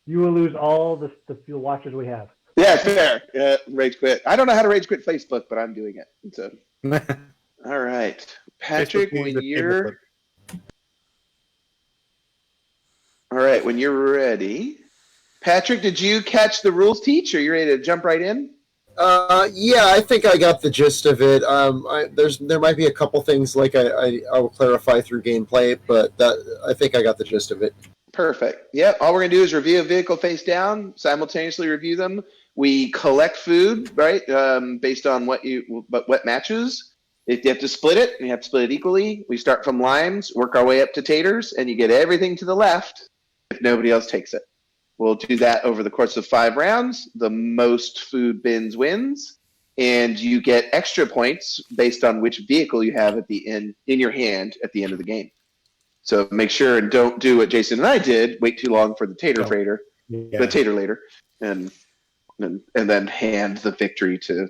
you will lose all the fuel watchers we have. Yeah, fair. Rage quit. I don't know how to rage quit Facebook, but I'm doing it. So, all right, Patrick, when you're ready. Patrick, did you catch the rules teach? Are you ready to jump right in? Yeah, I think I got the gist of it. There might be a couple things like I will clarify through gameplay, but I think I got the gist of it. Perfect. Yep. All we're gonna do is review a vehicle face down, simultaneously review them. We collect food, right? Based on what matches. If you have to split it, and you have to split it equally. We start from limes, work our way up to taters, and you get everything to the left if nobody else takes it. We'll do that over the course of 5 rounds. The most food bins wins, and you get extra points based on which vehicle you have at the end in your hand at the end of the game. So make sure and don't do what Jason and I did. Wait too long for the Tater Freighter, the Tater Later, and then hand the victory to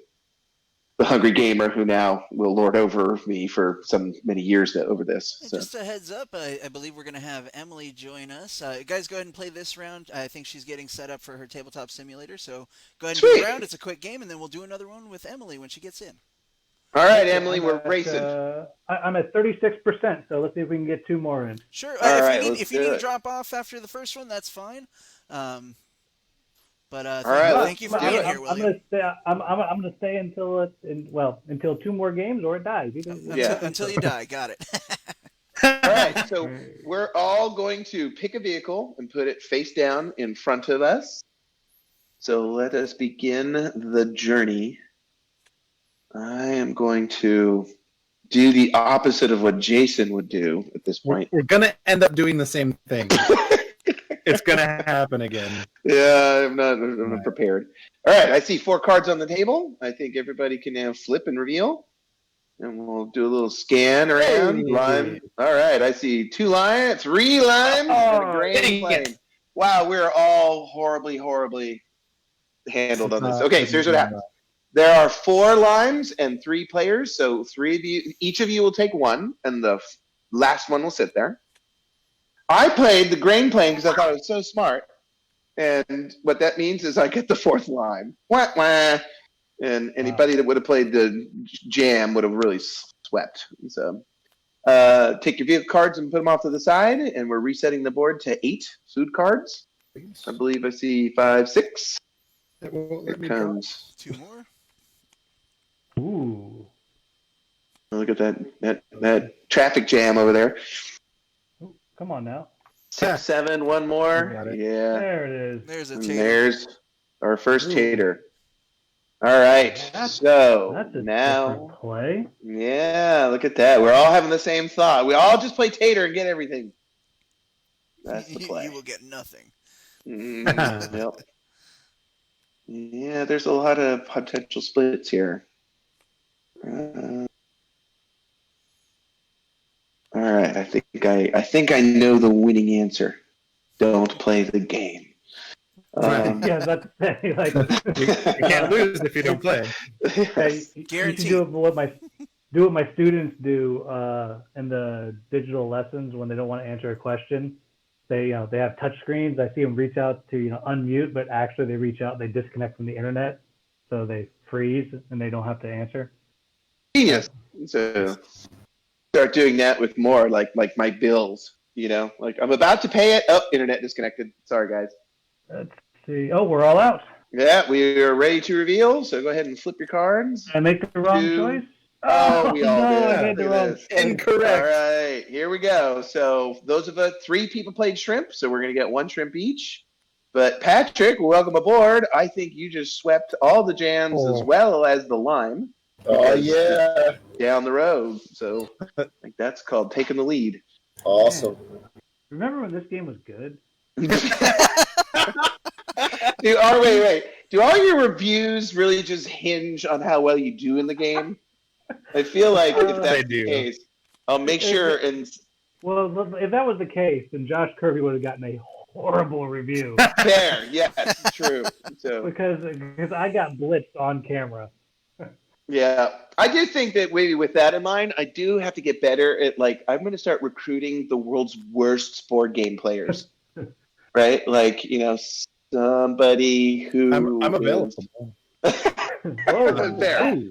the hungry gamer who now will lord over me for some many years over this. So. Just a heads up, I believe we're going to have Emily join us. Guys, go ahead and play this round. I think she's getting set up for her tabletop simulator, so go ahead and do a round. It's a quick game, and then we'll do another one with Emily when she gets in. All right, Emily, we're racing. I'm at 36%, so let's see if we can get 2 more in. Sure. If you need to drop off after the first one, that's fine. Thank you for being here, William. I'm gonna stay until until 2 more games or it dies. Until you die. Got it. All right, so we're all going to pick a vehicle and put it face down in front of us. So let us begin the journey. I am going to do the opposite of what Jason would do at this point. We're going to end up doing the same thing. It's gonna happen again. Yeah, I'm not prepared. All right, I see 4 cards on the table. I think everybody can now flip and reveal. And we'll do a little scan around. Hey. Lime. All right, I see 2 limes, 3 limes, and a grain plane. Wow, we're all horribly handled on this. Okay, so here's what happens. There are 4 limes and 3 players, so 3 of you, each of you will take 1, and the last one will sit there. I played the grain plane because I thought it was so smart, and what that means is I get the 4th lime. Wah, wah. And anybody that would have played the jam would have really swept. So take your vehicle cards and put them off to the side, and we're resetting the board to 8 food cards. I believe I see 5, 6. Here comes 2 more. Ooh. Look at that traffic jam over there. Ooh, come on now. 6, 7, 1 more. Yeah. There it is. There's a And tater. there's our first Ooh. tater. All right. So That's a now, different play. yeah, look at that. We're all having the same thought. We all just play tater and get everything. That's the play. You will get nothing. Yep. Yeah, there's a lot of potential splits here. All right, I think I know the winning answer. Don't play the game. Yeah, that's like You can't lose if you don't play. hey, Guaranteed. You should do what my students do in the digital lessons when they don't want to answer a question. They have touch screens. I see them reach out to unmute, but actually they reach out, they disconnect from the internet, so they freeze and they don't have to answer. Genius. So start doing that with more like my bills. Like I'm about to pay it. Oh, internet disconnected. Sorry, guys. Let's see. Oh, we're all out. Yeah, we are ready to reveal. So go ahead and flip your cards. Did I make the wrong choice? Oh, we all no, did. I made the Look wrong at this. choice. Incorrect. All right, here we go. So those of us, 3 people played shrimp, so we're gonna get 1 shrimp each. But Patrick, welcome aboard. I think you just swept all the jams as well as the lime. Oh, yeah. Down the road. So I think that's called taking the lead. Awesome. Remember when this game was good? Wait. Do all your reviews really just hinge on how well you do in the game? I feel like if that's the case, I'll make sure and. Well, if that was the case, then Josh Kirby would have gotten a horrible review. Fair, yes, true. So because I got blitzed on camera. yeah, I do think that maybe with that in mind, I do have to get better at I'm going to start recruiting the world's worst board game players, right? Somebody who I'm available. Fair.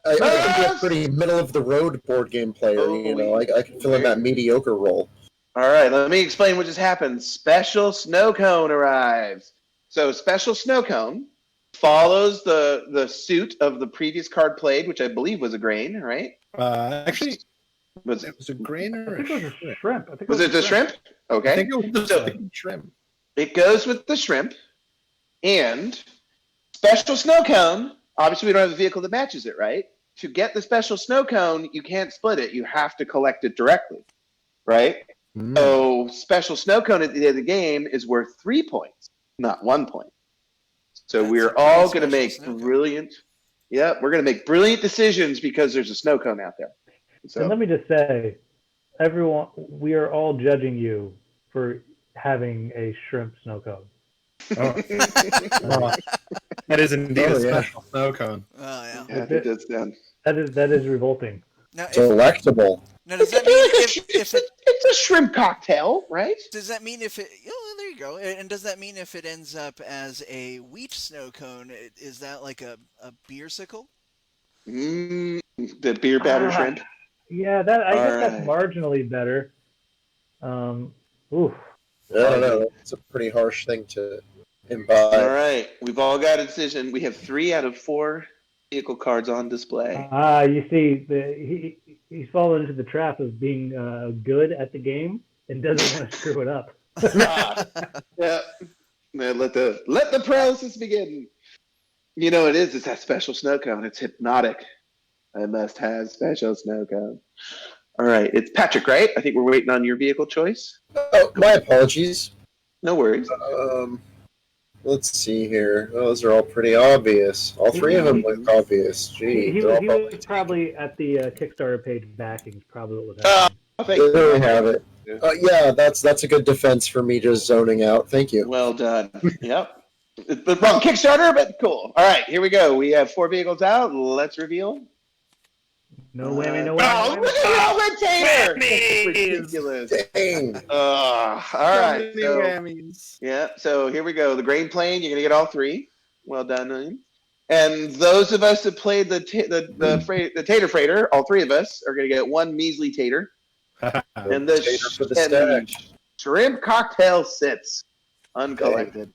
I can be a pretty middle of the road board game player. I can fill in that mediocre role. All right, let me explain what just happened. Special Snow Cone arrives. So Special Snow Cone follows the suit of the previous card played, which I believe was a grain, right? Actually, was it was a grain or I think it was a shrimp. was it the shrimp? Okay. I think it was the shrimp. It goes with the shrimp, and Special Snow Cone. Obviously, we don't have a vehicle that matches it, right? To get the Special Snow Cone, you can't split it. You have to collect it directly, right? So Special Snow Cone at the end of the game is worth 3 points, not 1 point. So we're all going to make brilliant. Yeah, we're going to make brilliant decisions because there's a snow cone out there. So And let me just say, everyone, we are all judging you for having a shrimp snow cone. Oh. That is indeed a special snow cone. Oh yeah. yeah, it does sound. That is revolting. Now, Delectable. does that I feel mean like if it it's a shrimp cocktail, right? does that mean if it there you go, and does that mean if it ends up as a wheat snow cone, is that like a beersicle? The beer batter shrimp. Yeah, I guess All that's marginally better. Oof. I don't know. It's a pretty harsh thing to imbibe. All right, we've all got a decision. We have 3 out of 4 vehicle cards on display. You see, he's fallen into the trap of being good at the game and doesn't want to screw it up. Yeah. Man, let the paralysis begin. You know it is. It's that special snow cone. It's hypnotic. I must have special snow cone. All right, it's Patrick, right? I think we're waiting on your vehicle choice. Oh, my apologies. No worries. Let's see here. Those are all pretty obvious. All three of them look obvious. Gee, He they're all was probably at the Kickstarter page backing. Is probably what was Oh, happening. There we have it. Yeah, that's a good defense for me just zoning out. Thank you. Well done. Yep. The wrong Kickstarter, but cool. All right, here we go. We have 4 vehicles out. Let's reveal. No whammy, no Oh, whammy. look at all the Tater! That's ridiculous. Dang. All right. Many So, whammies. yeah, so here we go. The grain plane, you're going to get all 3. Well done, William. And those of us that played the Tater Freighter, all 3 of us, are going to get 1 measly tater. And the, Tater for the and stack. shrimp cocktail sits uncollected.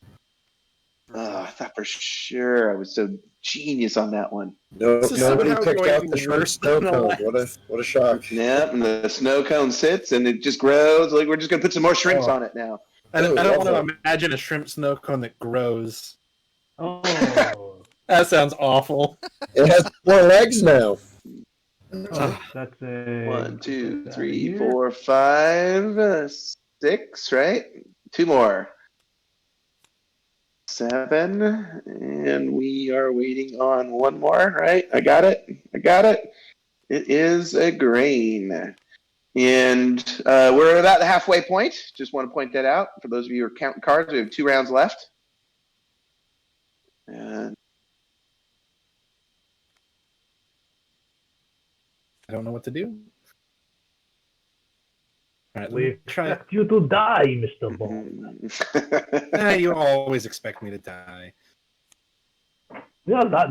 I thought for sure I was so genius on that one. No, This is nobody somehow picked going out to the be first worse snow than cone. the What a shock. Yep, and the snow cone sits and it just grows. Like we're just gonna put some more shrimps on it now. I don't want awful. to imagine a shrimp snow cone that grows. Oh, That sounds awful. It has 4 legs now. that's a 1, 2, 3, 4, 5, 6, right? 2 more. 7, and we are waiting on 1 more, right? I got it. It is a grain. And we're about the halfway point. Just want to point that out. For those of you who are counting cards, we have 2 rounds left. And I don't know what to do. All right, let We me try. expect you to die, Mr. Bond. You always expect me to die. Yeah, that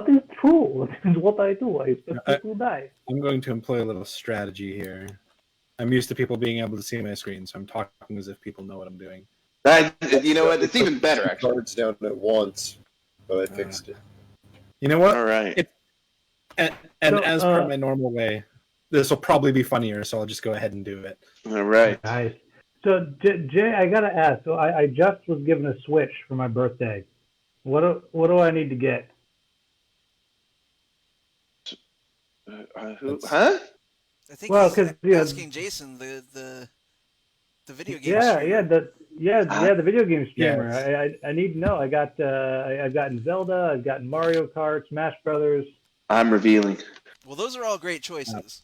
is true. That is what I do. I expect you to die. I'm going to employ a little strategy here. I'm used to people being able to see my screen, so I'm talking as if people know what I'm doing. you know what? It's even better, Two actually. cards down at once, but I fixed it. You know what? All right. And as per my normal way, this will probably be funnier, so I'll just go ahead and do it. All right. Nice. So, Jay, I gotta ask. So, I just was given a Switch for my birthday. What do I need to get? Huh? I think Well, he's 'cause, yeah. asking Jason the video game. Yeah, streamer. the video game streamer. Yes. I need to know. I've gotten Zelda. I've gotten Mario Kart, Smash Brothers. I'm revealing. Well, those are all great choices.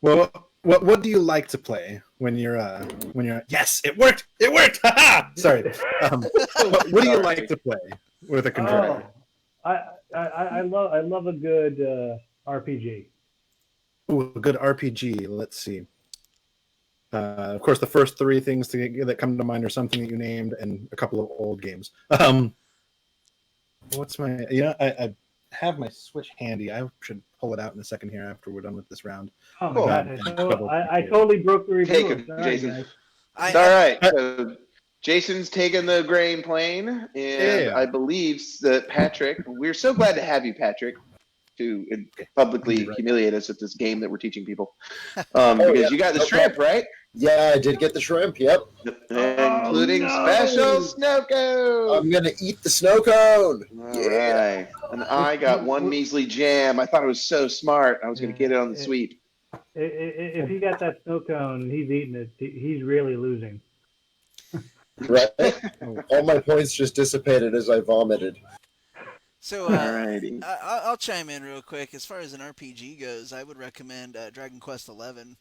Well, what do you like to play when you're yes, it worked, haha. Sorry. What do you like to play with a controller? I love a good RPG. Ooh, a good RPG. Let's see. Of course, the first 3 things that come to mind are something that you named and a couple of old games. What's my? I have my Switch handy. I should pull it out in a second here after we're done with this round. Oh my Cool. god! So I totally broke the review. Take him, Sorry, Jason. guys. All right. So Jason's taken the grain plane, and I believe that Patrick. We're so glad to have you, Patrick, to publicly humiliate us at this game that we're teaching people. Because you got the shrimp, right? Yeah, I did get the shrimp. Yep. Including special snow cone. I'm gonna eat the snow cone. All right. And I got 1 measly jam. I thought it was so smart. I was going to get it on the sweep. If he got that snow cone and he's eating it, he's really losing. Right. All my points just dissipated as I vomited. So Alrighty. I'll chime in real quick. As far as an RPG goes, I would recommend Dragon Quest XI.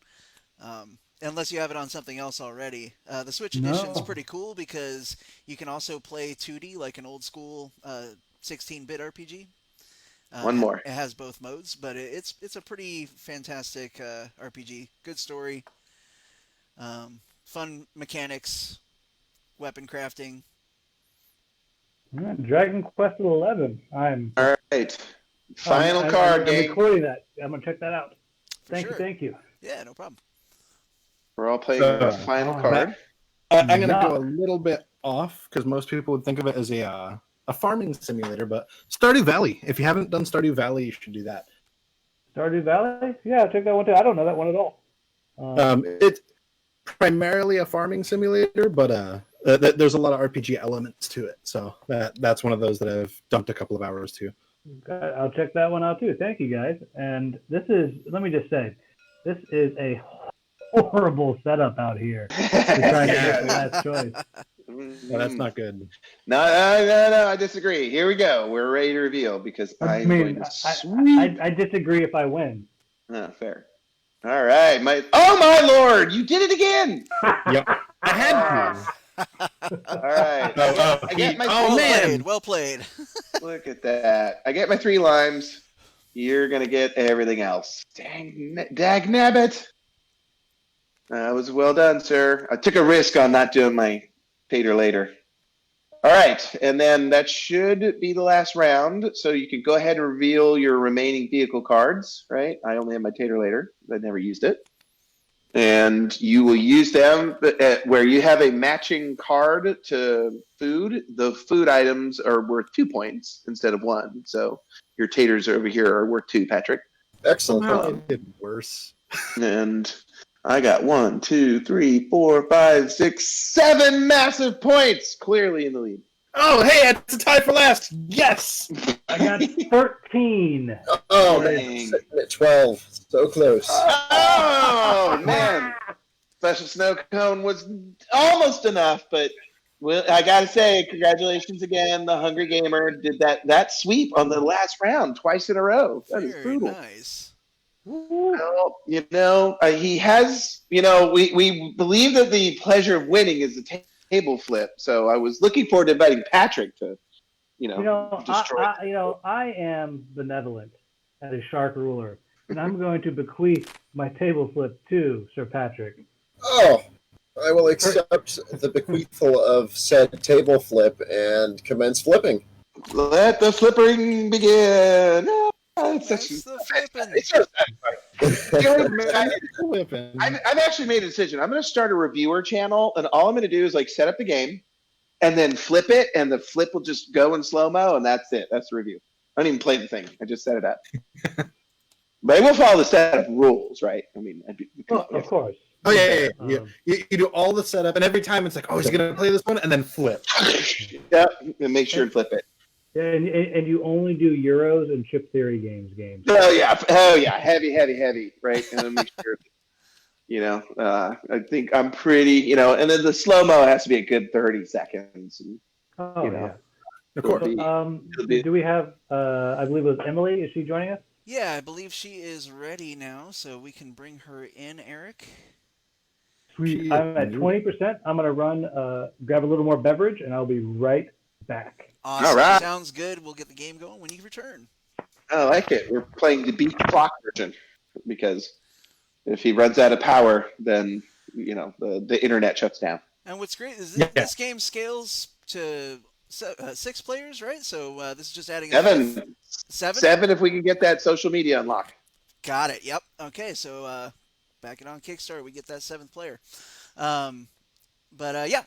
Unless you have it on something else already. The Switch edition is pretty cool because you can also play 2D like an old school 16-bit RPG. One more. It has both modes, but it's a pretty fantastic RPG. Good story, fun mechanics, weapon crafting. Dragon Quest XI. All right. Final card I'm game. recording that. I'm gonna check that out. Thank you. Yeah, no problem. We're all playing our final card. I'm going to go a little bit off because most people would think of it as a farming simulator, but Stardew Valley. If you haven't done Stardew Valley, you should do that. Stardew Valley? Yeah, check that one too. I don't know that one at all. It's primarily a farming simulator, but there's a lot of RPG elements to it. So that's one of those that I've dumped a couple of hours to. I'll check that one out too. Thank you guys. And this is, let me just say, this is a horrible setup out here to try and get the last choice. No, that's not good. No, I disagree. Here we go. We're ready to reveal because I I'm going mean, to sweep. I disagree if I win. Oh, fair. All right, oh my lord, you did it again. Yep. I had to. All right. I get my Well played. Look at that. I get my 3 limes. You're gonna get everything else. Dag nabbit. That was well done, sir. I took a risk on not doing my Tater Later. All right, and then that should be the last round. So you can go ahead and reveal your remaining vehicle cards, right? I only have my Tater Later. I never used it. And you will use them where you have a matching card to food. The food items are worth 2 points instead of 1. So your taters over here are worth 2, Patrick. Excellent. Somehow it did worse. And I got 1, 2, 3, 4, 5, 6, 7 massive points, clearly in the lead. Oh, hey, it's a tie for last. Yes. I got 13. Oh, Dang. sitting at 12. So close. Oh man! Special snow cone was almost enough, but I gotta say, congratulations again. The Hungry Gamer did that sweep on the last round twice in a row. That is Very brutal. nice. Well, he has. We believe that the pleasure of winning is the table flip. So I was looking forward to inviting Patrick to, destroy. I am benevolent as a shark ruler, and I'm going to bequeath my table flip to Sir Patrick. Oh, I will accept the bequeathal of said table flip and commence flipping. Let the flipping begin. That's the flipping. It's so satisfying. I've actually made a decision. I'm going to start a reviewer channel, and all I'm going to do is set up the game, and then flip it, and the flip will just go in slow mo, and that's it. That's the review. I don't even play the thing. I just set it up. But I will follow the set of rules, right? I mean, Of course. Oh yeah. You do all the setup, and every time it's like, oh, he's gonna play this one, and then flip. Yeah, and make sure and flip it. Yeah, and you only do Euros and Chip Theory games. Oh yeah, heavy, right? And then make sure. I think I'm pretty. And then the slow mo has to be a good 30 seconds. And, yeah. Of course. Do we have? I believe it was Emily. Is she joining us? Yeah, I believe she is ready now, so we can bring her in, Eric. Sweet. I'm at 20%. I'm gonna run, grab a little more beverage, and I'll be right back. Awesome. All right. Sounds good. We'll get the game going when you return. I like it. We're playing the beat clock version because if he runs out of power, then the internet shuts down. And what's great is this game scales to 6 players, right? So this is just adding 7. 7? 7 if we can get that social media unlocked. Got it. Yep. Okay, so back it on Kickstarter, we get that 7th player.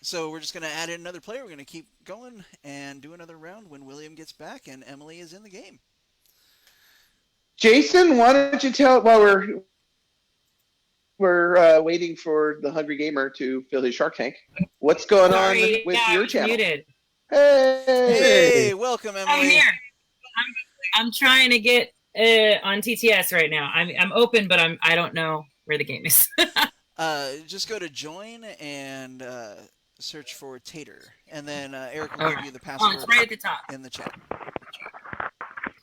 So we're just going to add in another player. We're going to keep going and do another round when William gets back and Emily is in the game. Jason, why don't you tell while we're waiting for the Hungry Gamer to fill his Shark Tank, what's going on with your channel? Muted. Hey, welcome, Emily. I'm here. I'm trying to get on TTS right now. I'm open, but I don't know where the game is. Just go to join and search for Tater, and then Eric will give you the password. It's right at the top in the chat.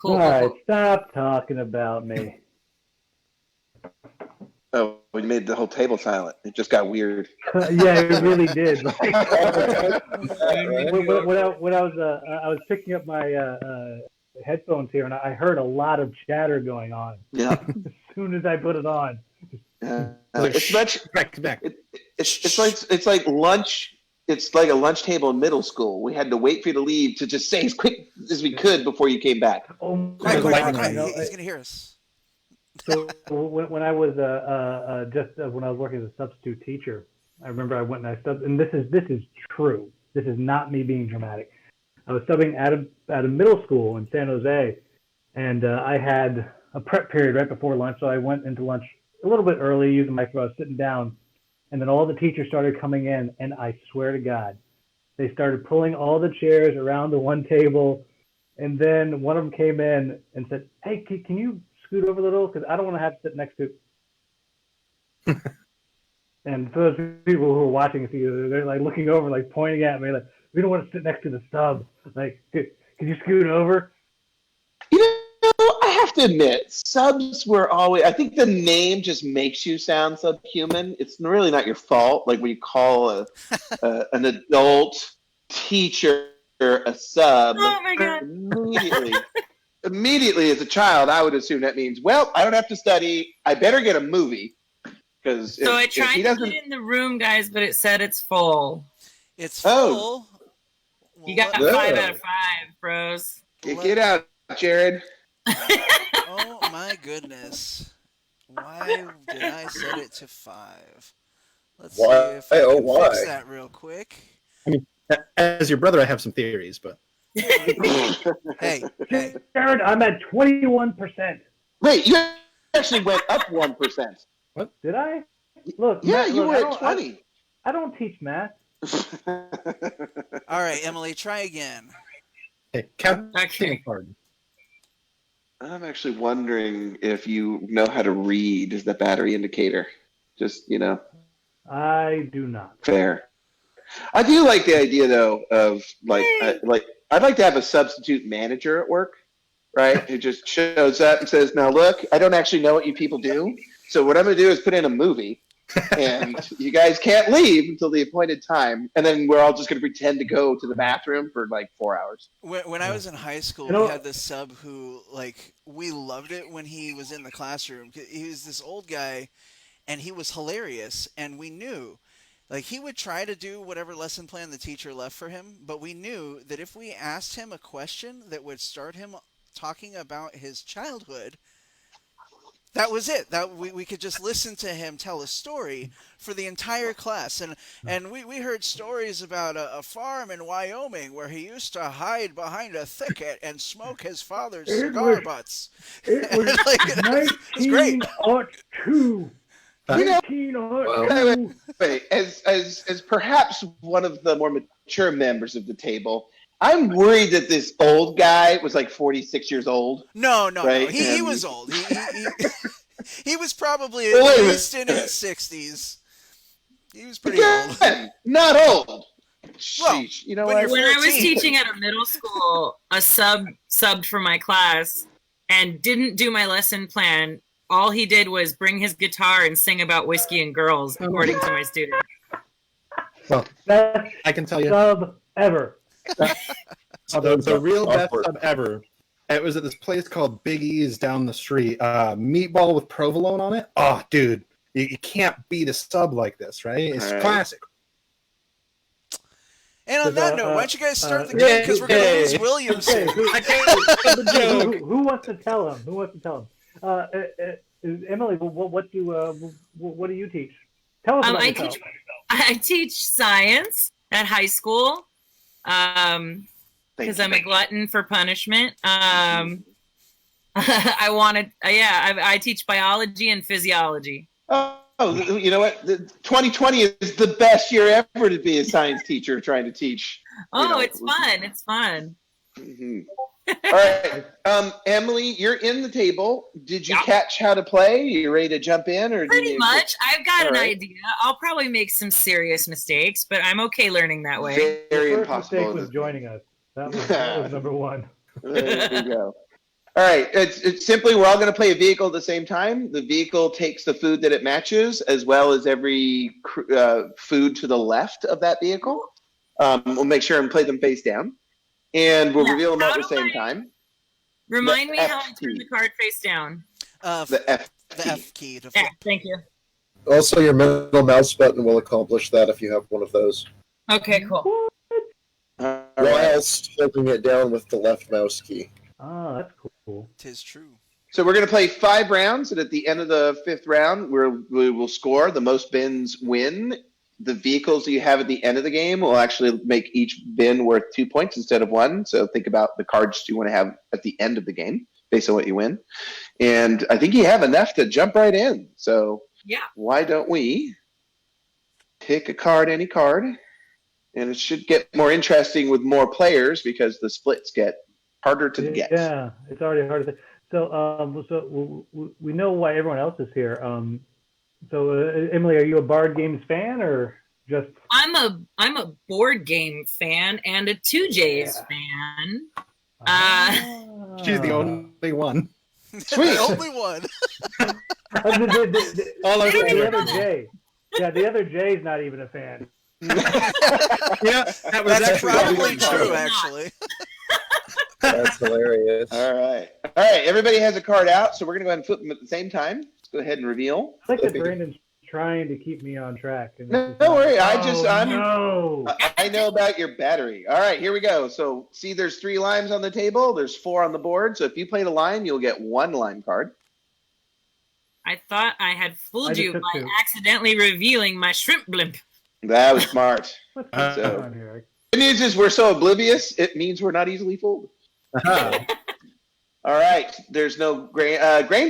Cool. All right, stop talking about me. Oh, we made the whole table silent. It just got weird. Yeah, it really did. When I was picking up my headphones here, and I heard a lot of chatter going on. Yeah. As soon as I put it on. It's much. Back. It's like lunch. It's like a lunch table in middle school. We had to wait for you to leave to just say as quick as we could before you came back. Oh, Quick, my God. he's gonna hear us. So when I was when I was working as a substitute teacher, I remember I went and I subbed, and this is true. This is not me being dramatic. I was subbing at a middle school in San Jose, and I had a prep period right before lunch, so I went into lunch a little bit early, using my microphone, sitting down, and then all the teachers started coming in, and I swear to God, they started pulling all the chairs around the one table, and then one of them came in and said, "Hey, can you scoot over a little, because I don't want to have to sit next to." And for those people who are watching us, they're like looking over, like pointing at me, like, we don't want to sit next to the sub. Like, can you scoot over? You know, I have to admit, subs were always. I think the name just makes you sound subhuman. It's really not your fault. Like when you call an adult teacher a sub, Oh my god! Immediately as a child, I would assume that means, well, I don't have to study. I better get a movie. Because So I tried to put it in the room, guys, but it said it's full. It's full. You got 5 out of 5, bros. Get out, Jared. Oh my goodness. Why did I set it to 5? Let's see if I can fix that real quick. I mean, as your brother, I have some theories, but... Hey. Jared, I'm at 21%. Wait, you actually went up 1%. What? Did I? Look, yeah, Matt, you look, were at 20. I don't teach math. All right, Emily, try again. Hey, Captain Card. I'm actually wondering if you know how to read the battery indicator. Just, I do not. Fair. I do like the idea, though, of, I'd like to have a substitute manager at work, right? Who just shows up and says, now look, I don't actually know what you people do. So what I'm going to do is put in a movie, and you guys can't leave until the appointed time, and then we're all just going to pretend to go to the bathroom for 4 hours. When I was in high school, we had this sub who, we loved it when he was in the classroom. He was this old guy, and he was hilarious, and we knew. He would try to do whatever lesson plan the teacher left for him, but we knew that if we asked him a question that would start him talking about his childhood, that was it. That we could just listen to him tell a story for the entire class. And we heard stories about a farm in Wyoming where he used to hide behind a thicket and smoke his father's cigar butts. It was 1902. Wait, as perhaps one of the more mature members of the table, I'm worried that this old guy was 46 years old. No. Right? He was old. He was probably at least in his 60s. He was pretty old. Not old. Well, you know what? When I was teaching at a middle school, a subbed for my class and didn't do my lesson plan. All he did was bring his guitar and sing about whiskey and girls, according to my student. Well, best I can tell you. Sub ever. The real best sub ever. It was at this place called Big E's down the street. Meatball with provolone on it. Oh, dude. You can't beat a sub like this, right? It's classic. And on that note, why don't you guys start the game? Because we're going to lose William soon. Who wants to tell him? Emily, what do you teach? Tell us about yourself. I teach science at high school because I'm a glutton for punishment. I teach biology and physiology. Oh, you know what? 2020 is the best year ever to be a science teacher trying to teach. It's fun. It's fun. Mm-hmm. All right, Emily, you're in the table. Did you catch how to play? Are you ready to jump in, or pretty much? I've got an idea. I'll probably make some serious mistakes, but I'm okay learning that way. Very the impossible. First mistake was joining us. That was number one. There you go. All right, it's simply we're all going to play a vehicle at the same time. The vehicle takes the food that it matches, as well as every food to the left of that vehicle. We'll make sure and play them face down. And we'll reveal them at the same time. Remind me how I turn the card face down. The F key. To flip. Thank you. Also, your middle mouse button will accomplish that if you have one of those. Okay, cool. Whilst holding it down with the left mouse key. Oh, that's cool. 'Tis true. So we're going to play 5 rounds, and at the end of the 5th round, we will score. The most bins win. The vehicles that you have at the end of the game will actually make each bin worth 2 points instead of 1. So think about the cards you want to have at the end of the game based on what you win. And I think you have enough to jump right in. So why don't we pick a card, any card, and it should get more interesting with more players because the splits get harder to get. Yeah, it's already hard to think. So, we know why everyone else is here. So, Emily, are you a Bard Games fan or just? I'm a board game fan and a 2J's fan. She's the only one. Sweet. The only one. All our the other J. Yeah, the other J's not even a fan. Yeah, that was That's actually probably what we true, thought. actually. That's hilarious. All right. Everybody has a card out, so we're going to go ahead and flip them at the same time. Let's go ahead and reveal. I think that Brandon's trying to keep me on track. And No, don't worry. I know about your battery. All right, here we go. So, see, there's 3 limes on the table. There's 4 on the board. So, if you played a lime, you'll get 1 lime card. I thought I had fooled just you took by 2. accidentally revealing my shrimp blimp. That was smart. What's going So- on here? The news is we're so oblivious, it means we're not easily fooled. Ah, All right, there's no grain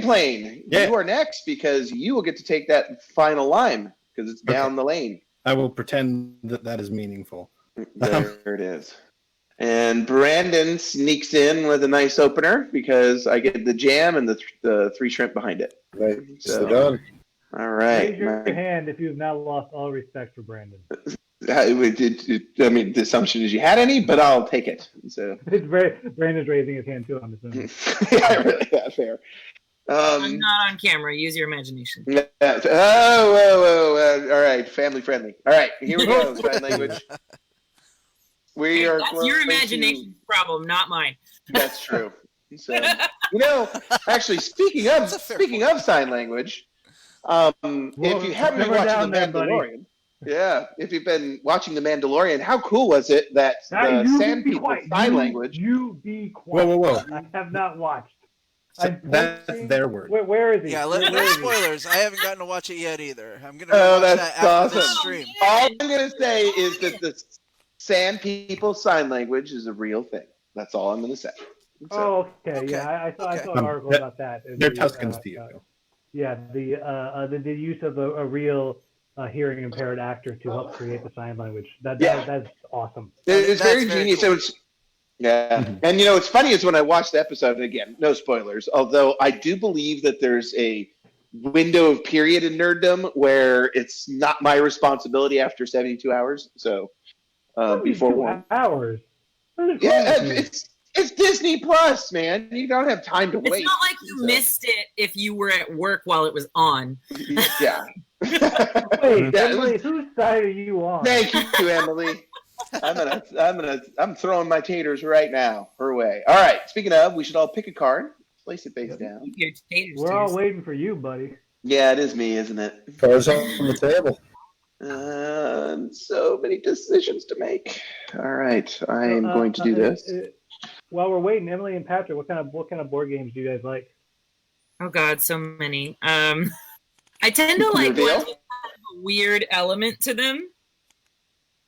plane. Yeah. You are next because you will get to take that final lime because it's down the lane. I will pretend that is meaningful. There it is. And Brandon sneaks in with a nice opener because I get the jam and the 3 shrimp behind it. Right. So- So done. All right. Raise your hand if you've now lost all respect for Brandon. I mean, the assumption is you had any, but I'll take it. So Brandon's raising his hand too, I'm assuming. yeah, really, that's fair. I'm not on camera. Use your imagination. Whoa. All right, family friendly. All right, here we go. Sign language. We are. That's your going to- imagination problem, not mine. That's true. So, actually, speaking of sign language, if you haven't been simmer watching down The there, buddy. Mandalorian, if you've been watching The Mandalorian, how cool was it that Now, the you Sand be People quiet. sign You- language? You be quiet. Whoa. I have not watched. So that's their word. Where is he? Yeah, Where no is he? spoilers. I haven't gotten to watch it yet either. I'm gonna Oh, watch that's that after this awesome. stream. All I'm going to say is that the Sand People sign language is a real thing. That's all I'm going to say. So, Oh, okay. Okay. Yeah, I saw an Um, article they're- about that. They're Tuscans to you. Yeah, the use of a real hearing impaired actor to help create the sign language. That's awesome. it's That's very very genius. cool. So it's and it's funny is when I watched the episode, and again, no spoilers, although I do believe that there's a window of period in nerddom where it's not my responsibility after 72 hours. So before 2 one. hours. What is Yeah, wrong with you? it's Disney Plus, man. You don't have time to It's wait. not like you So, missed it if you were at work while it was on. Yeah. Wait, Yeah, Emily, whose side are you on? Thank you, Emily. I'm throwing my taters right now her way. All right. Speaking of, we should all pick a card. Place it face down. Your taters, We're all taters. waiting for you, buddy. Yeah, it is me, isn't it? Cards on the table. So many decisions to make. All right, I am going to do this. While we're waiting, Emily and Patrick, what kind of board games do you guys like? Oh God, so many. I tend to like Reveal? ones with kind of a weird element to them.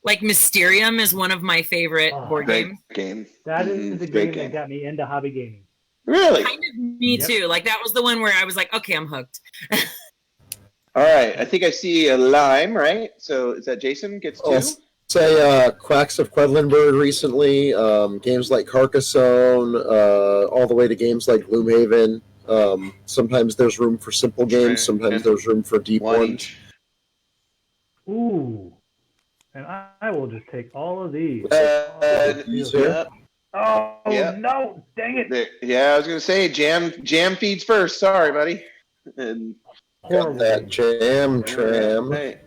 Like Mysterium is one of my favorite Oh, board Great games. game. That is Mhm, the great game that got me into hobby gaming. Really? Kind of me Yep. too. Like that was the one where I was like, okay, I'm hooked. All right, I think I see a lime, right? So is that Jason gets 2? I'll say Quacks of Quedlinburg recently, games like Carcassonne, all the way to games like Gloomhaven. Sometimes there's room for simple games, sometimes there's room for deep One ones. each. Ooh. And I will just take all of these. Yeah. Oh, Yeah. no. Dang it. Yeah, I was gonna say jam feeds first. Sorry, buddy. And Got that jam tram. Right.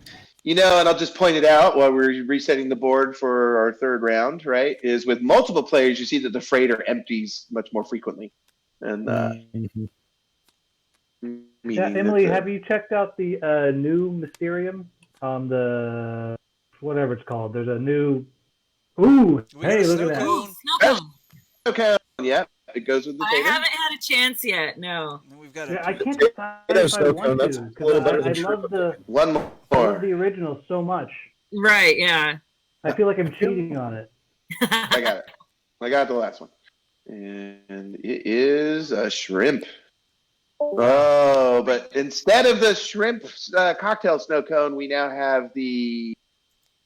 And I'll just point it out while we're resetting the board for our third round, right? Is with multiple players, you see that the freighter empties much more frequently. And Mhm. Yeah, Emily, have you checked out the new Mysterium? The whatever it's called. There's a new. Ooh, We hey, got a look snow at that. cone. Snow cone. Okay, yeah, it goes with the I tater. haven't had a chance yet. No. And we've got Yeah, a I can't decide if I Snow want cone, that's to a little better because than I love the One I more. love the original so much. Right. Yeah. I feel like I'm cheating on it. I got it. I got the last one. And it is a shrimp. Oh, but instead of the shrimp cocktail snow cone, we now have the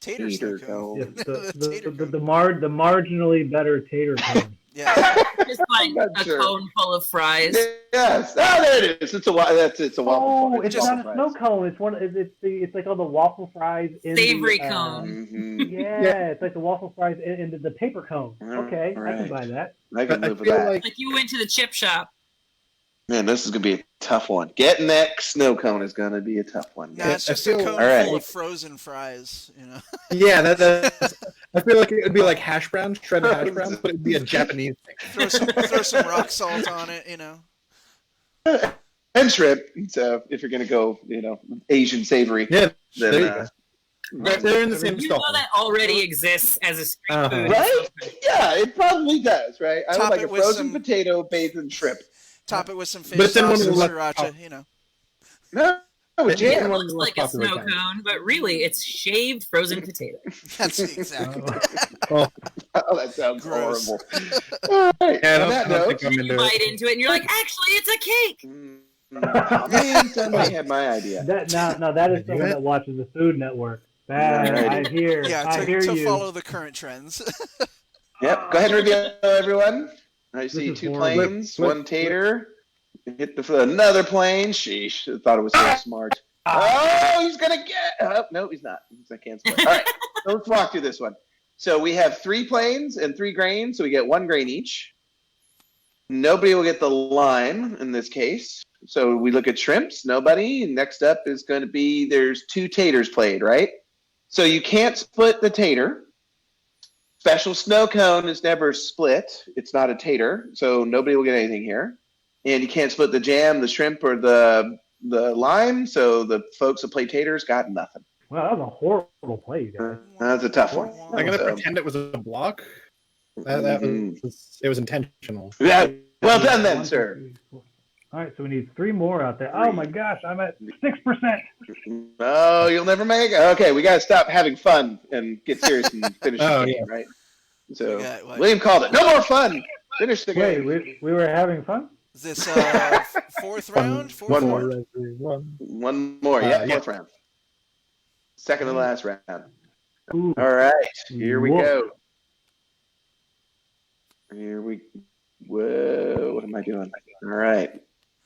tater tater snow cone. Yes, Tater the marginally better tater cone. Yeah. Just like Not a sure. cone full of fries. Yes. Oh, there it is. It's a waffle. Oh, fries. it's Waffle not a fries. snow cone. It's like all the waffle fries in Savory the, cone. Mhm. Yeah, it's like the waffle fries in the paper cone. Okay, I Right. can buy that. I can I live with feel that. like Like you went to the chip shop. Man, this is gonna be a tough one. Getting that snow cone is gonna be a tough one. Nah, it's I just a feel- cone Alright. full of frozen fries. yeah, that's. I feel like it would be like hash browns, shredded hash browns, but it'd be a Japanese thing. Throw some rock salt on it. And shrimp. So if you're gonna go, Asian savory, Yeah, then there you go. They're in the same You stall. know that already exists as a street Uh-huh. food. right? Yeah, it probably does, right? I would Top like it a with frozen some- potato bathed in shrimp. Top it with some fish But it's in one of sauce the and left- sriracha. No, It's It jam. one of looks the like less a popular snow kinds. cone, but really it's shaved frozen potato. That's exactly. Oh, that sounds Gross. horrible. All right. Yeah, On that note, I'm You into bite it. into it and you're like, actually, it's a cake. oh, man, somebody had my idea. That now that is Do someone it. that watches the Food Network. That Alrighty. I hear. Yeah, I hear to you. follow the current trends. Yep. Go ahead and reveal everyone. I see is 2 horrible. planes, Flip, 1 tater. Hit another plane. Sheesh. I thought it was so smart. Oh, he's gonna get. Oh, no, he's not. I can't split. All right. So let's walk through this one. So we have 3 planes and 3 grains. So we get 1 grain each. Nobody will get the lime in this case. So we look at shrimps. Nobody. Next up is going to be there's 2 taters played, right? So you can't split the tater. Special snow cone is never split. It's not a tater, so nobody will get anything here. And you can't split the jam, the shrimp, or the lime. So the folks that play taters got nothing. Wow, that was a horrible play, you guys. That's a tough one. I'm gonna So- pretend it was a block. That was it was intentional. Yeah. Well done then, sir. All right, so we need 3 more out there. Oh my gosh, I'm at 6%. Oh, you'll never make it. Okay, we gotta stop having fun and get serious and finish Oh, the yeah. game, right? So We got, what? William called it. No more fun. Finish the Wait, game. we were having fun? Is this fourth round? Fourth One round? more. One more. Yeah, yeah. 4th round. Second to last round. Ooh. All right, here we Whoa. go. Whoa, what am I doing? All right,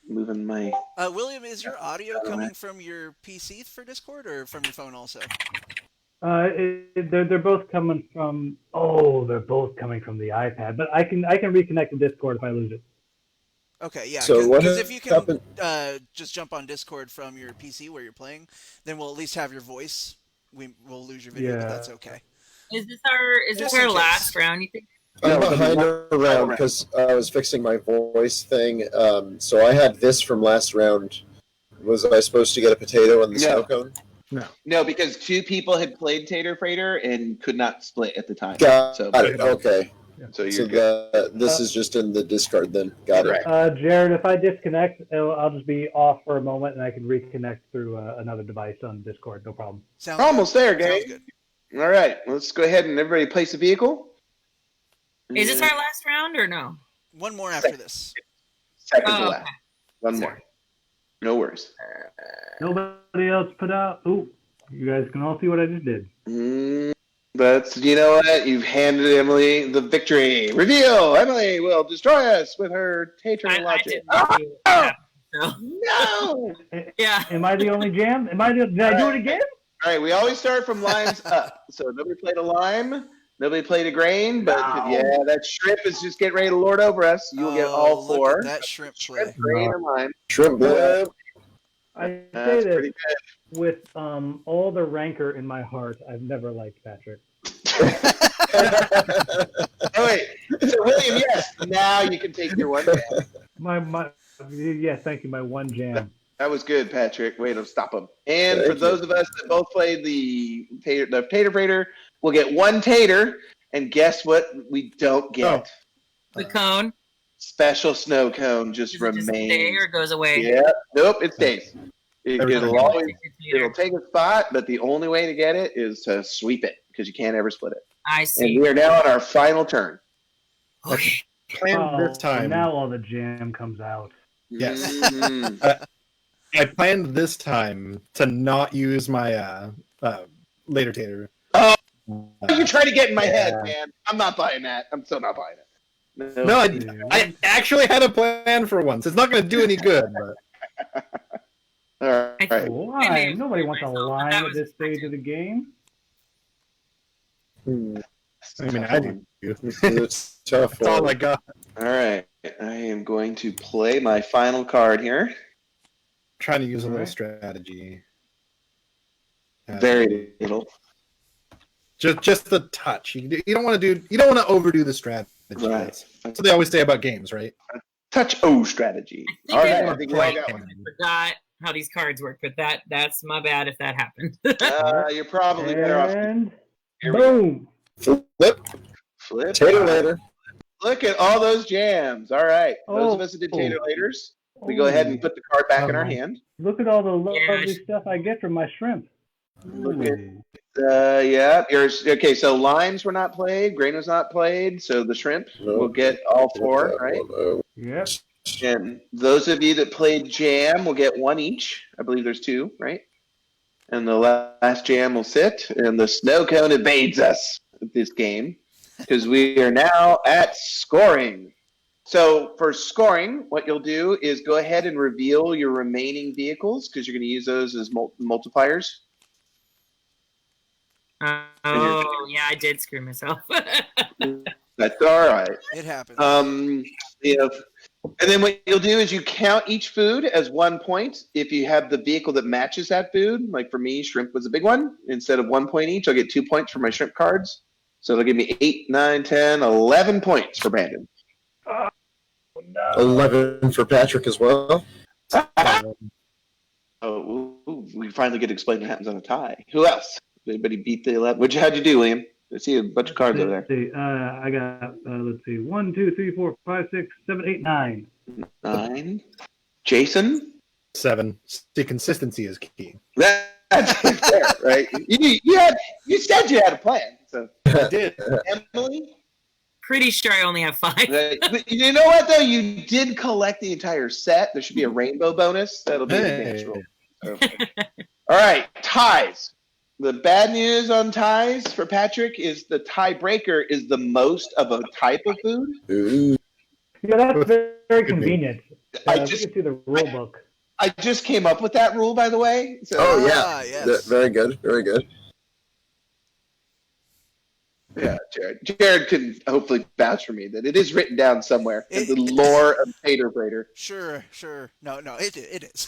moving my. William, is your audio coming from your PC for Discord or from your phone also? They're both coming from. Oh, they're both coming from the iPad. But I can reconnect to Discord if I lose it. Okay, yeah. So what Because if you can happened? just jump on Discord from your PC where you're playing, then we'll at least have your voice. We'll lose your video, but Yeah. that's okay. Is this Just in our case. last round? You think? I'm behind around because I was fixing my voice thing. So I had this from last round. Was I supposed to get a potato and the No. snow cone? No, because 2 people had played Tater Freighter and could not split at the time. Got So, it. Okay. so you're So good. this is just in the discard then. Got it. Right. Jared, if I disconnect, I'll just be off for a moment and I can reconnect through another device on Discord. No problem. Sounds We're almost there, Sounds gang. good. All right, let's go ahead and everybody place a vehicle. Is this our last round or no? One more after this. Second to Oh, last? One more. No worries. Nobody else put out. Ooh, you guys can all see what I just did. But you know what? You've handed Emily the victory. Reveal! Emily will destroy us with her Tater I logic. didn't. Oh, So, no! yeah. Am I the only jam? Did I do it again? All right, we always start from limes up. So nobody played a lime. Nobody played a grain, but yeah, that shrimp is just getting ready to lord over us. You'll get all look 4. at that shrimp play. Grain or lime. Shrimp blip. I say That's this pretty good. with all the rancor in my heart. I've never liked Patrick. Oh, wait. So, William, yes. Now you can take your one. Yes, thank you. My one jam. That was good, Patrick. Way to stop him. And Thank for you. those of us that both played the Tater Freighter, we'll get 1 tater. And guess what? We don't get The cone. special snow cone. Just Does it just stay remains. or goes away? Yeah. Nope. It stays. Everything. It'll always. Tater. It'll take a spot, but the only way to get it is to sweep it because you can't ever split it. I And see. we are now on our final turn. Okay. Planned this time. Now all the jam comes out. Yes. Mm. I planned this time to not use my later tater. Oh, you try to get in my head, man. I'm not buying that. I'm still not buying it. No, I actually had a plan for once. It's not going to do any good, but All right. Lime. Nobody wants a myself, but lime that at was this stage of the game. I mean, I do. It's tough. That's all I got. All right. I am going to play my final card here. Trying to use a little Alright. strategy. Very little. Just the touch. You don't want to overdo the strategy. Right. That's what they always say about games, right? Touch O strategy. I All think right. I I think we all got one. forgot how these cards work, but that's my bad if that happened. You're probably better off. And Here we go. boom. Flip. Tater Later. Look at all those jams. All right. Those of Oh. us that did Tater Laters, we go ahead and put the card back in our hand. Look at all the lovely Yeah. stuff I get from my shrimp. Look at Ooh. yeah. Yours. Okay, so limes were not played. Grain was not played. So the shrimp will get all four, right? Yep. And those of you that played jam will get one each. I believe there's two, right? And the last jam will sit, and the snow cone evades us at this game because we are now at scoring. So for scoring, what you'll do is go ahead and reveal your remaining vehicles because you're going to use those as multipliers. Oh, yeah, I did screw myself. That's all right. It happens. You know, and then what you'll do is you count each food as 1 point. If you have the vehicle that matches that food, like for me, shrimp was a big one. Instead of 1 point each, I'll get 2 points for my shrimp cards. So it'll give me 8, 9, 10, 11 points for Brandon. 11 for Patrick as well. Oh, we finally get to explain what happens on a tie. Who else? Anybody beat the 11? How'd you do, Liam? I see a bunch of cards over there. Let's see. I got, let's see, 1, 2, 3, 4, 5, 6, 7, 8, 9. 9. Jason? 7. See, consistency is key. That's fair, right? You said you had a plan. So I did. Emily? Pretty sure I only have 5. But you know what, though? You did collect the entire set. There should be a rainbow bonus. That'll be Hey. natural. So. All right, ties. The bad news on ties for Patrick is the tiebreaker is the most of a type of food. Ooh. Yeah, that's very convenient. I We just can see the rule book. I just came up with that rule, by the way. So, Oh, yeah. Yes. Very good. Very good. yeah, Jared can hopefully vouch for me that it is written down somewhere in the lore of Tater Freighter. Sure. No, it is.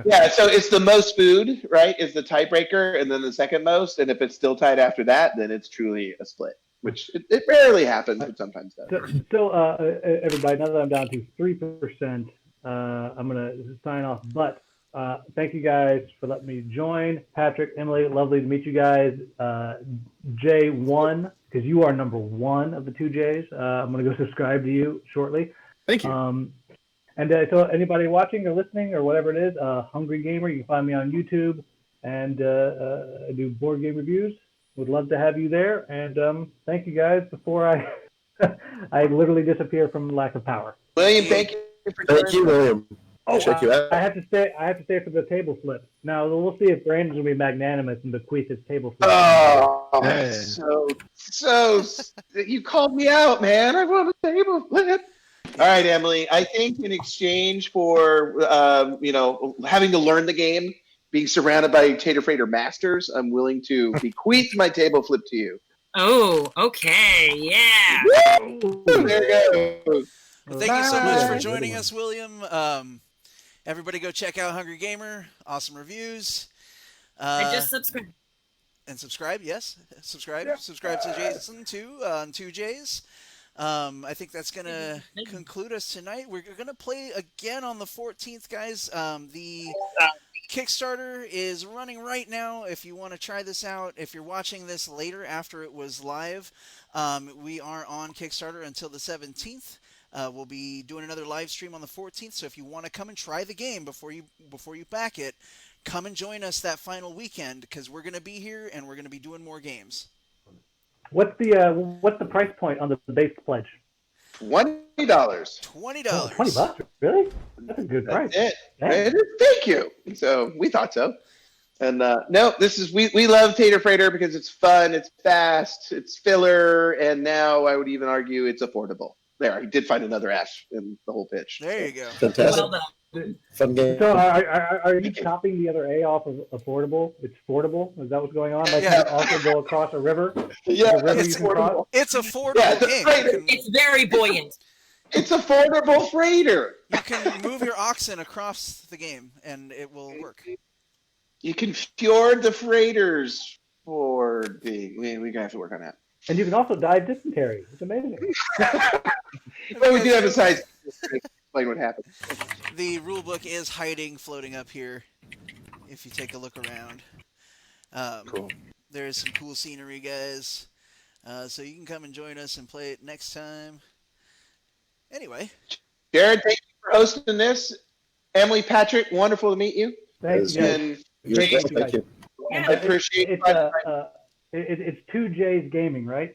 Yeah, so it's the most food, right, is the tiebreaker, and then the second most, and if it's still tied after that, then it's truly a split, which it rarely happens, but sometimes does. So, everybody, now that I'm down to 3%, I'm going to sign off. But thank you guys for letting me join. Patrick, Emily, lovely to meet you guys. J1, because you are number 1 of the 2 Js. I'm going to go subscribe to you shortly. Thank you. And so anybody watching or listening or whatever it is, Hungry Gamer, you can find me on YouTube and I do board game reviews. Would love to have you there. And thank you guys before I literally disappear from lack of power. William, thank you for Thank you, William. Oh, Check you out. I have to stay for the table flip. Now we'll see if Brandon's gonna be magnanimous and bequeath his table flip. Oh, Hey. so you called me out, man. I want a table flip. All right, Emily. I think in exchange for having to learn the game, being surrounded by Tater Freighter masters, I'm willing to bequeath my table flip to you. Oh, okay, yeah. There you go. Well, thank you so much for joining us, William. Everybody go check out Hungry Gamer. Awesome reviews. I just subscribed. And subscribe, yes. Subscribe to Jason too, on 2Js. I think that's going to conclude us tonight. We're going to play again on the 14th, guys. The Kickstarter is running right now. If you want to try this out, if you're watching this later after it was live, we are on Kickstarter until the 17th. We'll be doing another live stream on the 14th. So if you want to come and try the game before you back it, come and join us that final weekend because we're going to be here and we're going to be doing more games. What's the price point on the base pledge? $20. Oh, $20, really? That's a good price. That's it. Dang. Thank you. So we thought so. And no, this is we love Tater Freighter because it's fun, it's fast, it's filler, and now I would even argue it's affordable. There, he did find another F in the whole pitch. There you go. Fantastic. Well done. Fun game. So are you chopping the other A off of affordable? It's affordable? Is that what's going on? Like Yeah. you can also go across a river? Yeah, The river it's you can cross? affordable. It's affordable Yeah, it's a game. freighter. It's very buoyant. It's affordable freighter. You can move your oxen across the game, and it will work. You can fjord the freighters for the. We're gonna have to work on that. And you can also die of dysentery. It's amazing. But we do have a size. Explain what happened. The rule book is hiding, floating up here. If you take a look around, Cool. there's some cool scenery, guys. So you can come and join us and play it next time. Anyway, Jared, thank you for hosting this. Emily, Patrick, wonderful to meet you. Thank you. And Thank you. I appreciate It's 2J's Gaming, right?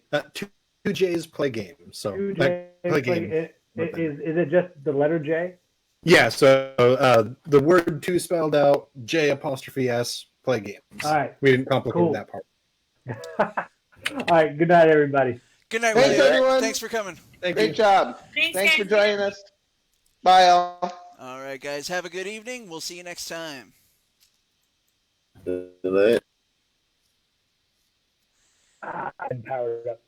2J's play games. So 2J's play game. Is it just the letter J? Yeah. So the word 2 spelled out, J''S play games. All right. We didn't complicate Cool. that part. All right. Good night, everybody. good night, Thanks, William. everyone. Thanks for coming. great job. Thanks Thanks for guys. joining us. Bye, all. All right, guys. Have a good evening. We'll see you next time. Good night. I'm powered up.